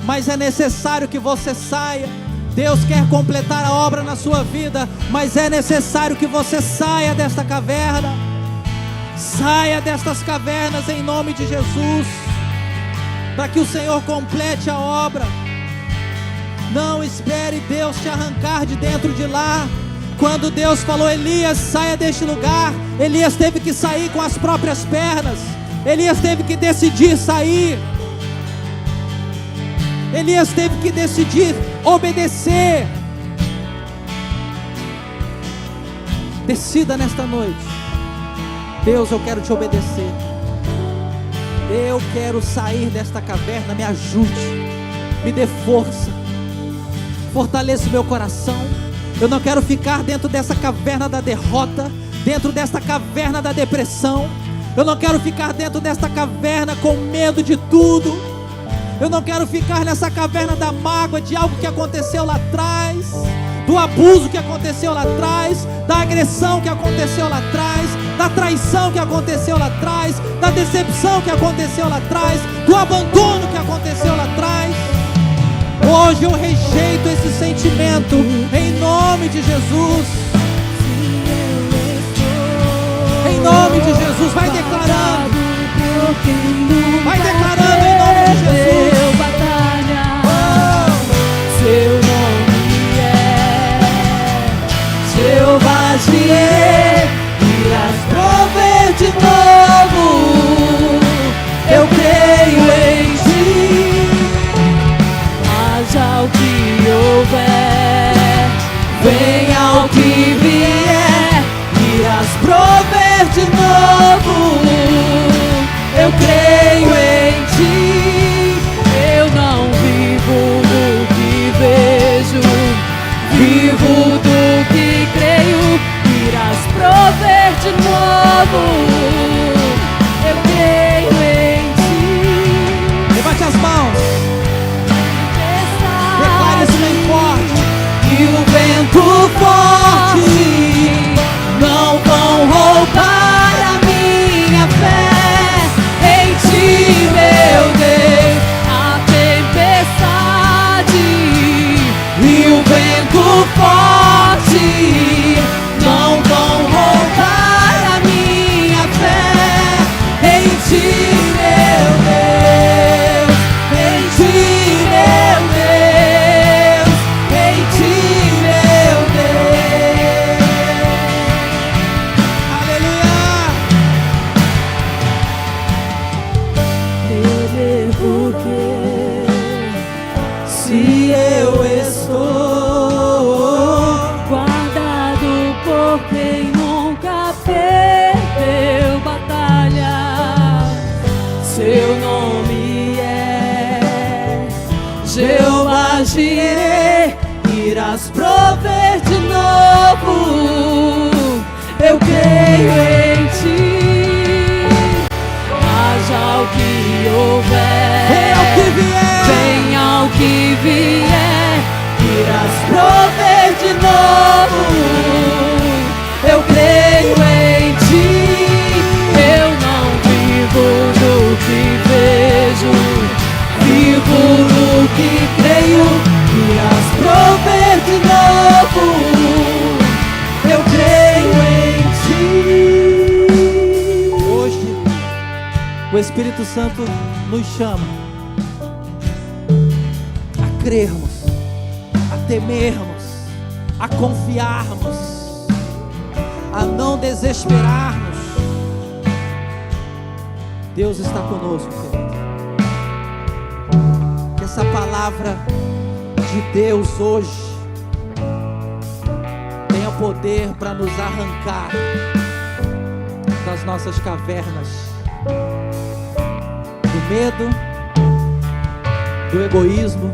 mas é necessário que você saia. Deus quer completar a obra na sua vida, mas é necessário que você saia desta caverna. Saia destas cavernas em nome de Jesus, para que o Senhor complete a obra. Não espere Deus te arrancar de dentro de lá. Quando Deus falou: Elias, saia deste lugar, Elias teve que sair com as próprias pernas. Elias teve que decidir sair. Elias teve que decidir obedecer. Decida nesta noite: Deus, eu quero te obedecer. Eu quero sair desta caverna. Me ajude, me dê força, fortaleça o meu coração. Eu não quero ficar dentro dessa caverna da derrota, dentro desta caverna da depressão. Eu não quero ficar dentro desta caverna com medo de tudo. Eu não quero ficar nessa caverna da mágoa, de algo que aconteceu lá atrás, do abuso que aconteceu lá atrás, da agressão que aconteceu lá atrás, da traição que aconteceu lá atrás, da decepção que aconteceu lá atrás, do abandono que aconteceu lá atrás. Hoje eu rejeito esse sentimento em nome de Jesus. Em nome de Jesus, vai declarando. Vai declarando em nome de Jesus. Seu nome é Jeová Jireh, irás prover de novo. Eu creio em ti. Haja o que houver, venha o que vier, irás prover de novo. Eu creio em ti. Eu não vivo do que vejo, vivo do que creio. Irás prover de novo. Eu creio em ti. Levante as mãos. Declare isso bem forte. E o vento forte não vão roubar a minha fé em ti, meu Deus. A tempestade e o vento forte não vão roubar a minha fé em ti, meu Deus. Em ti, meu Deus. Em ti, meu Deus. Aleluia. Temer porque se eu estou guardado por quem nunca perdeu batalha. Seu nome é Jeová Jireh, irás prover de novo. Eu creio em ti. Haja o que houver, Venha o que vier, venha o que vier, irás prover de novo. Eu creio em O Espírito Santo nos chama a crermos, a temermos, a confiarmos, a não desesperarmos. Deus está conosco, querido. Que essa palavra de Deus hoje tenha poder para nos arrancar das nossas cavernas do medo, do egoísmo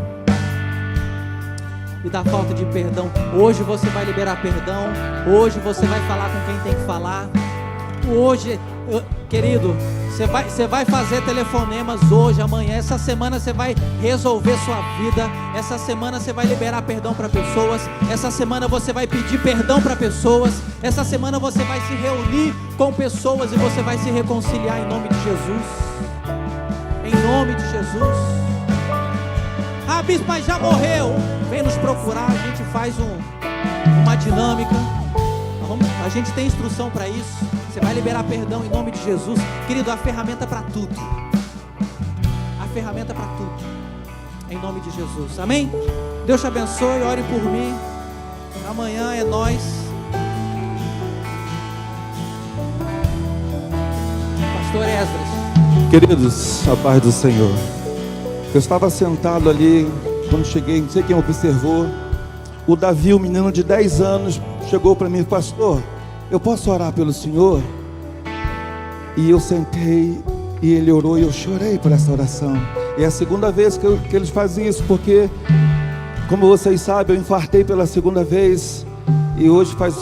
e da falta de perdão. Hoje você vai liberar perdão. Hoje você vai falar com quem tem que falar. Hoje, querido, você vai fazer telefonemas hoje, amanhã. Essa semana você vai resolver sua vida. Essa semana você vai liberar perdão para pessoas. Essa semana você vai pedir perdão para pessoas. Essa semana você vai se reunir com pessoas e você vai se reconciliar em nome de Jesus. Em nome de Jesus. Ah, bispo, mas já morreu. Vem nos procurar, a gente faz uma dinâmica. A gente tem instrução para isso. Você vai liberar perdão em nome de Jesus. Querido, a ferramenta para tudo. A ferramenta para tudo. Em nome de Jesus. Amém? Deus te abençoe, ore por mim. Amanhã é nós. Pastor Esdras. Queridos, a paz do Senhor. Eu estava sentado ali, quando cheguei, não sei quem observou. O Davi, um menino de 10 anos, chegou para mim: pastor, eu posso orar pelo senhor? E eu sentei e ele orou e eu chorei por essa oração. E é a segunda vez que eles fazem isso, porque, como vocês sabem, eu infartei pela segunda vez. E hoje faz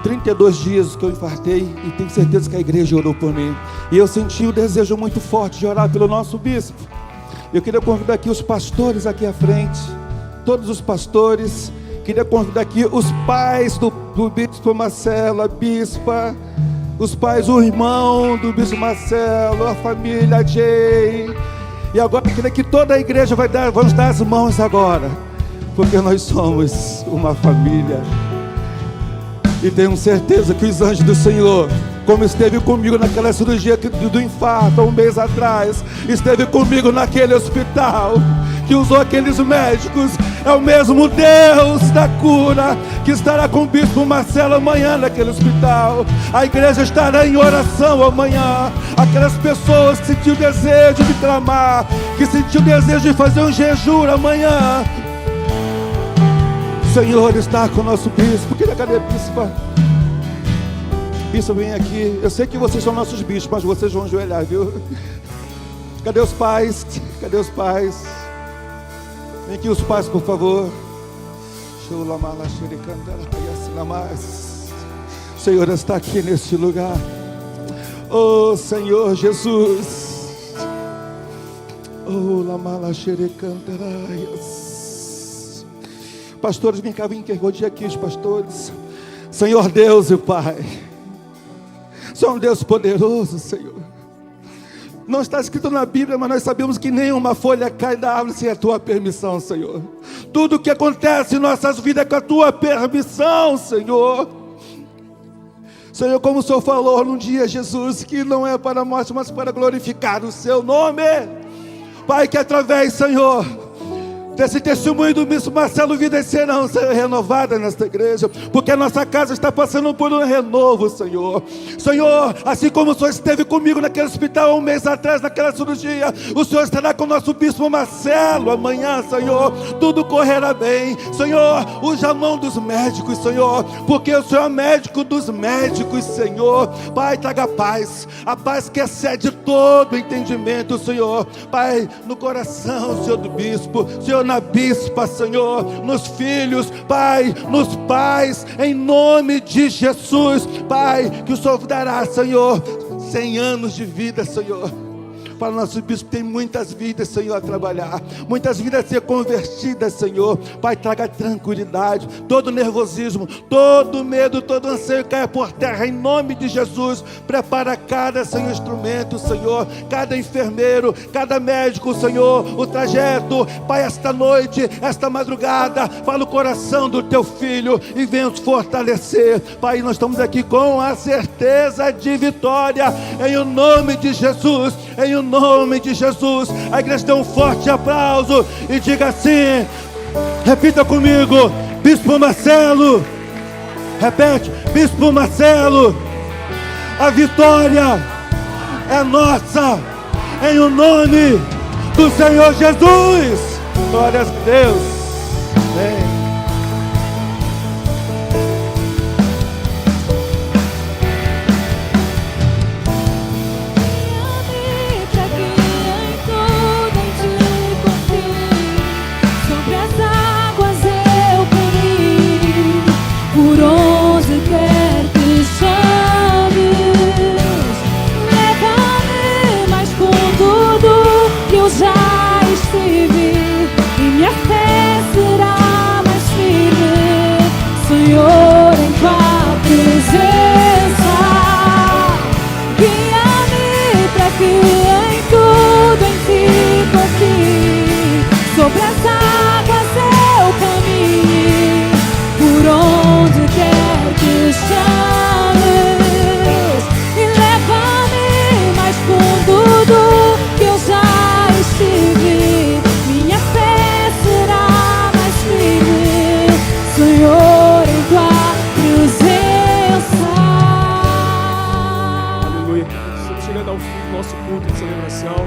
32 dias que eu infartei e tenho certeza que a igreja orou por mim. E eu senti o desejo muito forte de orar pelo nosso bispo. Eu queria convidar aqui os pastores aqui à frente, todos os pastores. Queria convidar aqui os pais do bispo Marcelo, a bispa, os pais, o irmão do bispo Marcelo, a família, a Jay. E agora eu queria que toda a igreja vamos dar as mãos agora, porque nós somos uma família. E tenho certeza que os anjos do Senhor, como esteve comigo naquela cirurgia do infarto há um mês atrás, esteve comigo naquele hospital, que usou aqueles médicos, é o mesmo Deus da cura que estará com o bispo Marcelo amanhã naquele hospital. A igreja estará em oração amanhã. Aquelas pessoas que sentiram o desejo de clamar, que sentiram o desejo de fazer um jejum amanhã, o Senhor está com o nosso bispo. Cadê a bispa? Bispo, vem aqui. Eu sei que vocês são nossos bispos, mas vocês vão ajoelhar, viu? Cadê os pais? Cadê os pais? Vem aqui os pais, por favor. O Senhor está aqui neste lugar. Oh, Senhor Jesus. Oh, lamala xerecantaraias. Pastores, vem cá, vem que rodei aqui os pastores. Senhor Deus e Pai, Senhor Deus poderoso, Senhor. Não está escrito na Bíblia, mas nós sabemos que nenhuma folha cai da árvore sem a Tua permissão, Senhor. Tudo que acontece em nossas vidas é com a Tua permissão, Senhor. Senhor, como o Senhor falou num dia, Jesus, que não é para a morte, mas para glorificar o Seu nome. Pai, que através, Senhor, desse testemunho do bispo Marcelo, vidas serão renovadas nesta igreja, porque a nossa casa está passando por um renovo, Senhor. Senhor, assim como o Senhor esteve comigo naquele hospital há um mês atrás, naquela cirurgia, o Senhor estará com o nosso bispo Marcelo amanhã, Senhor. Tudo correrá bem, Senhor. Use a mão dos médicos, Senhor, porque o Senhor é médico dos médicos, Senhor. Pai, traga paz, a paz que excede todo entendimento, Senhor. Pai, no coração, Senhor, do bispo, Senhor, na bispa, Senhor, nos filhos, Pai, nos pais, em nome de Jesus, Pai, que o Senhor dará, Senhor, 100 anos de vida, Senhor, para o nosso bispo. Tem muitas vidas, Senhor, a trabalhar, muitas vidas a ser convertidas, Senhor. Pai, traga tranquilidade, todo nervosismo, todo medo, todo anseio caia por terra em nome de Jesus. Prepara cada, Senhor, instrumento, Senhor, cada enfermeiro, cada médico, Senhor, o trajeto. Pai, esta noite, esta madrugada, fala o coração do teu filho e venha nos fortalecer. Pai, nós estamos aqui com a certeza de vitória, em o nome de Jesus, em o nome de Jesus. A igreja dê um forte aplauso e diga assim, repita comigo: Bispo Marcelo. Repete: Bispo Marcelo, a vitória é nossa, em o nome do Senhor Jesus. Glórias a Deus. Amém. Sobre as águas eu caminhe, por onde quer que chames, e leva-me mais fundo do que eu já estive. Minha fé será mais firme, Senhor, em tua presença. Aleluia. Estamos chegando ao fim do nosso culto de celebração.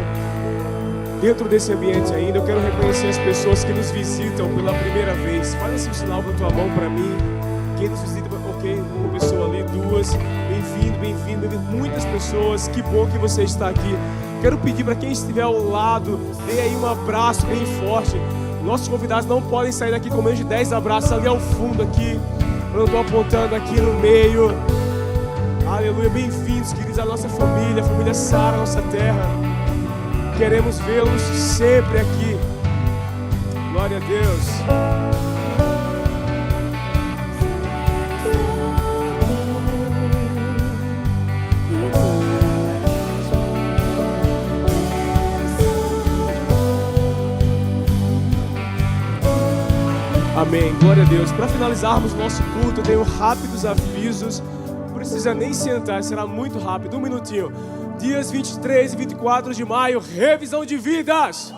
Dentro desse ambiente ainda, eu quero reconhecer as pessoas que nos visitam pela primeira vez. Faz assim um sinal com a tua mão para mim. Quem nos visita, ok, uma pessoa ali, duas. Bem-vindo, bem-vindo. Muitas pessoas, que bom que você está aqui. Quero pedir para quem estiver ao lado, dê aí um abraço bem forte. Nossos convidados não podem sair daqui com menos de 10 abraços ali ao fundo aqui. Eu não estou apontando aqui no meio. Aleluia, bem-vindos, queridos, à nossa família, a família Sara, nossa terra. Queremos vê-los sempre aqui. Glória a Deus. Amém. Glória a Deus. Para finalizarmos nosso culto, eu tenho rápidos avisos. Não precisa nem sentar, será muito rápido. Um minutinho. Dias 23 e 24 de maio, revisão de vidas.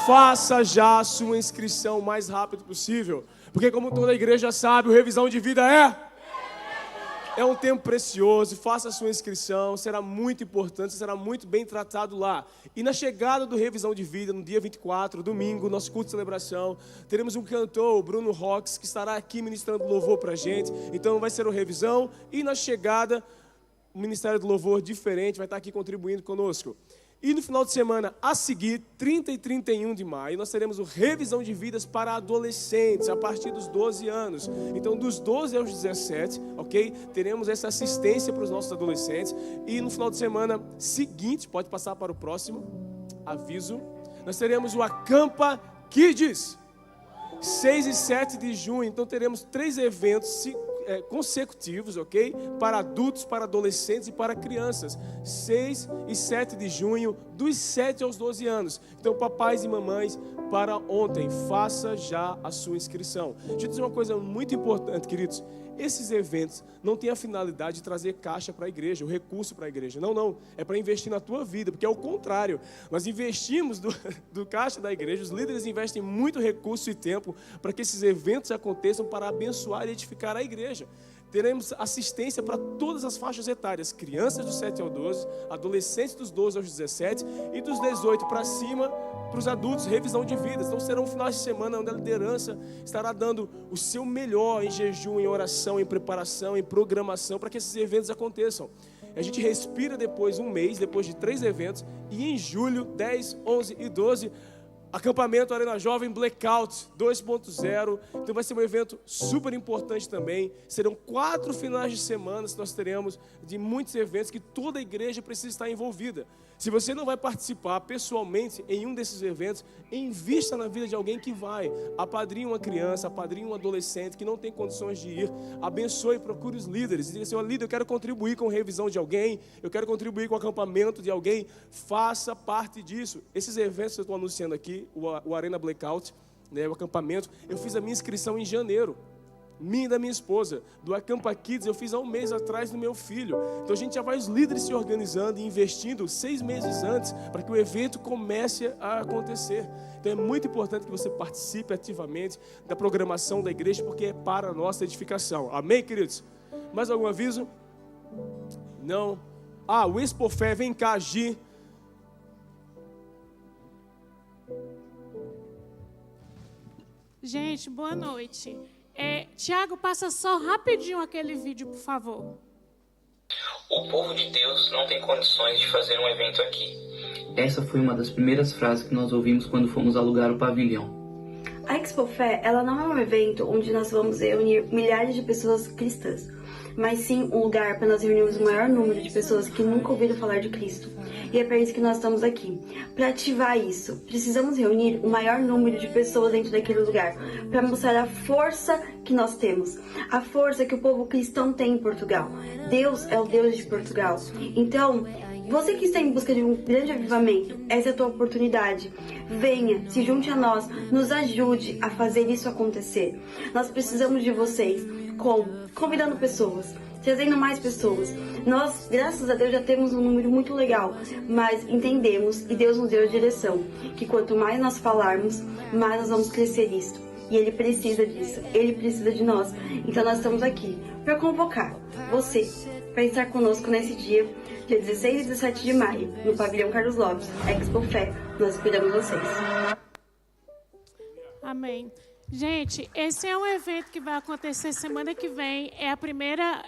Faça já a sua inscrição o mais rápido possível. Porque como toda a igreja sabe, o revisão de vida é um tempo precioso. Faça a sua inscrição, será muito importante, será muito bem tratado lá. E na chegada do revisão de vida, no dia 24, domingo, nosso culto de celebração, teremos um cantor, o Bruno Rox, que estará aqui ministrando louvor pra gente. Então vai ser o revisão e na chegada o Ministério do Louvor diferente vai estar aqui contribuindo conosco. E no final de semana a seguir, 30 e 31 de maio, nós teremos o revisão de vidas para adolescentes, a partir dos 12 anos. Então, dos 12 aos 17, ok? Teremos essa assistência para os nossos adolescentes. E no final de semana seguinte, pode passar para o próximo aviso, nós teremos o Acampa Kids, 6 e 7 de junho. Então, teremos 3 eventos consecutivos, ok? Para adultos, para adolescentes e para crianças. 6 e 7 de junho, dos 7 aos 12 anos. Então, papais e mamães, para ontem, faça já a sua inscrição. Deixa eu dizer uma coisa muito importante, queridos. Esses eventos não têm a finalidade de trazer caixa para a igreja, o recurso para a igreja. Não. É para investir na tua vida, porque é o contrário. Nós investimos do caixa da igreja, os líderes investem muito recurso e tempo para que esses eventos aconteçam, para abençoar e edificar a igreja. Teremos assistência para todas as faixas etárias, crianças dos 7 aos 12, adolescentes dos 12 aos 17 e dos 18 para cima, para os adultos, revisão de vidas. Então será um final de semana onde a liderança estará dando o seu melhor em jejum, em oração, em preparação, em programação, para que esses eventos aconteçam. A gente respira depois um mês, depois de 3 eventos, e em julho, 10, 11 e 12, Acampamento Arena Jovem Blackout 2.0. Então vai ser um evento super importante também. Serão 4 finais de semana que nós teremos de muitos eventos que toda a igreja precisa estar envolvida. Se você não vai participar pessoalmente em um desses eventos, invista na vida de alguém que vai. Apadrinhe uma criança, apadrinhe um adolescente que não tem condições de ir. Abençoe, procure os líderes. Diga assim, líder, eu quero contribuir com a revisão de alguém, eu quero contribuir com o acampamento de alguém. Faça parte disso. Esses eventos que eu estou anunciando aqui, o Arena Blackout, né, o acampamento, eu fiz a minha inscrição em janeiro. Minha e da minha esposa. Do Acampa Kids eu fiz há um mês atrás do meu filho. Então a gente já vai os líderes se organizando e investindo 6 meses antes para que o evento comece a acontecer. Então é muito importante que você participe ativamente da programação da igreja, porque é para a nossa edificação. Amém, queridos? Mais algum aviso? Não? O Expo Fé, vem cá, Gi. Gente, boa noite. Tiago, passa só rapidinho aquele vídeo, por favor. O povo de Deus não tem condições de fazer um evento aqui. Essa foi uma das primeiras frases que nós ouvimos quando fomos alugar o pavilhão. A Expo Fé, ela não é um evento onde nós vamos reunir milhares de pessoas cristãs, mas sim um lugar para nós reunirmos o maior número de pessoas que nunca ouviram falar de Cristo. E é para isso que nós estamos aqui. Para ativar isso, precisamos reunir o maior número de pessoas dentro daquele lugar, para mostrar a força que nós temos, a força que o povo cristão tem em Portugal. Deus é o Deus de Portugal. Então, você que está em busca de um grande avivamento, essa é a tua oportunidade. Venha, se junte a nós, nos ajude a fazer isso acontecer. Nós precisamos de vocês. Como? Convidando pessoas, trazendo mais pessoas. Nós, graças a Deus, já temos um número muito legal, mas entendemos e Deus nos deu a direção, que quanto mais nós falarmos, mais nós vamos crescer isto. E Ele precisa disso, Ele precisa de nós. Então nós estamos aqui para convocar você para estar conosco nesse dia 16 e 17 de maio, no Pavilhão Carlos Lopes, Expo Fé. Nós esperamos vocês. Amém. Gente, esse é um evento que vai acontecer semana que vem. É a primeira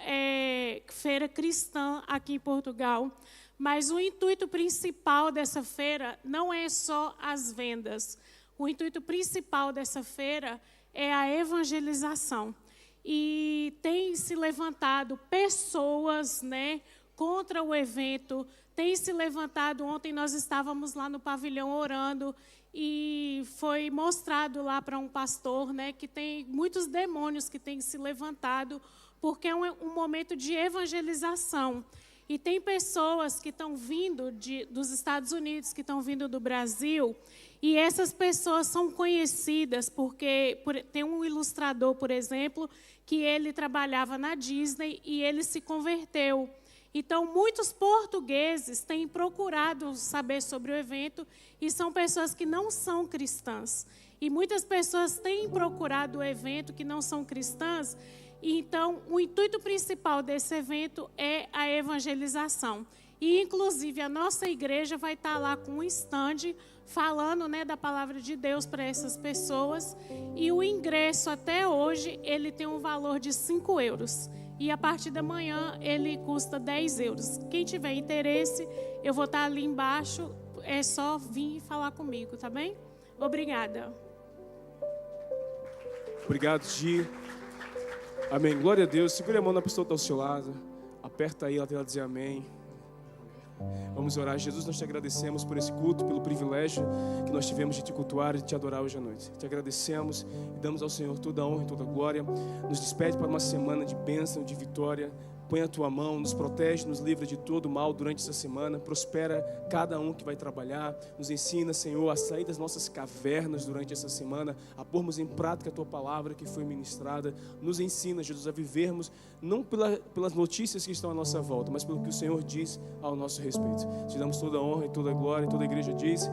feira cristã aqui em Portugal. Mas o intuito principal dessa feira não é só as vendas. O intuito principal dessa feira é a evangelização. E tem se levantado pessoas, né, contra o evento. Tem se levantado, ontem nós estávamos lá no pavilhão orando, e foi mostrado lá para um pastor, né, que tem muitos demônios que têm se levantado, porque é um momento de evangelização. E tem pessoas que estão vindo dos Estados Unidos, que estão vindo do Brasil, e essas pessoas são conhecidas porque tem um ilustrador, por exemplo, que ele trabalhava na Disney e ele se converteu. Então, muitos portugueses têm procurado saber sobre o evento e são pessoas que não são cristãs. E muitas pessoas têm procurado o evento que não são cristãs. E, então, o intuito principal desse evento é a evangelização. E, inclusive, a nossa igreja vai estar lá com um stand falando, né, da palavra de Deus para essas pessoas. E o ingresso, até hoje, ele tem um valor de 5 euros. E a partir da manhã ele custa 10 euros. Quem tiver interesse, eu vou estar ali embaixo. É só vir e falar comigo, tá bem? Obrigada. Obrigado, Gi. Amém. Glória a Deus. Segure a mão na pessoa que está ao seu lado. Aperta aí, ela tem que dizer amém. Vamos orar. Jesus, nós te agradecemos por esse culto, pelo privilégio que nós tivemos de te cultuar e de te adorar hoje à noite. Te agradecemos e damos ao Senhor toda a honra e toda a glória. Nos despede para uma semana de bênção, de vitória. Põe a tua mão, nos protege, nos livra de todo mal durante essa semana. Prospera cada um que vai trabalhar. Nos ensina, Senhor, a sair das nossas cavernas durante essa semana, a pormos em prática a tua palavra que foi ministrada. Nos ensina, Jesus, a vivermos não pelas notícias que estão à nossa volta, mas pelo que o Senhor diz ao nosso respeito. Te damos toda a honra e toda a glória. E toda a igreja diz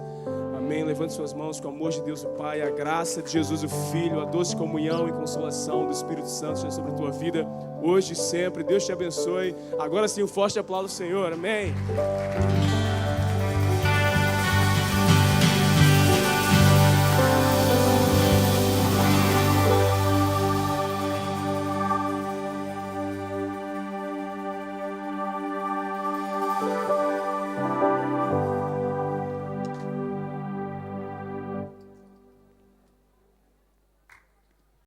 amém. Levante suas mãos com o amor de Deus o Pai, a graça de Jesus o Filho, a doce comunhão e consolação do Espírito Santo seja sobre a tua vida, hoje e sempre. Deus te abençoe. Agora sim, um forte aplauso ao Senhor. Amém.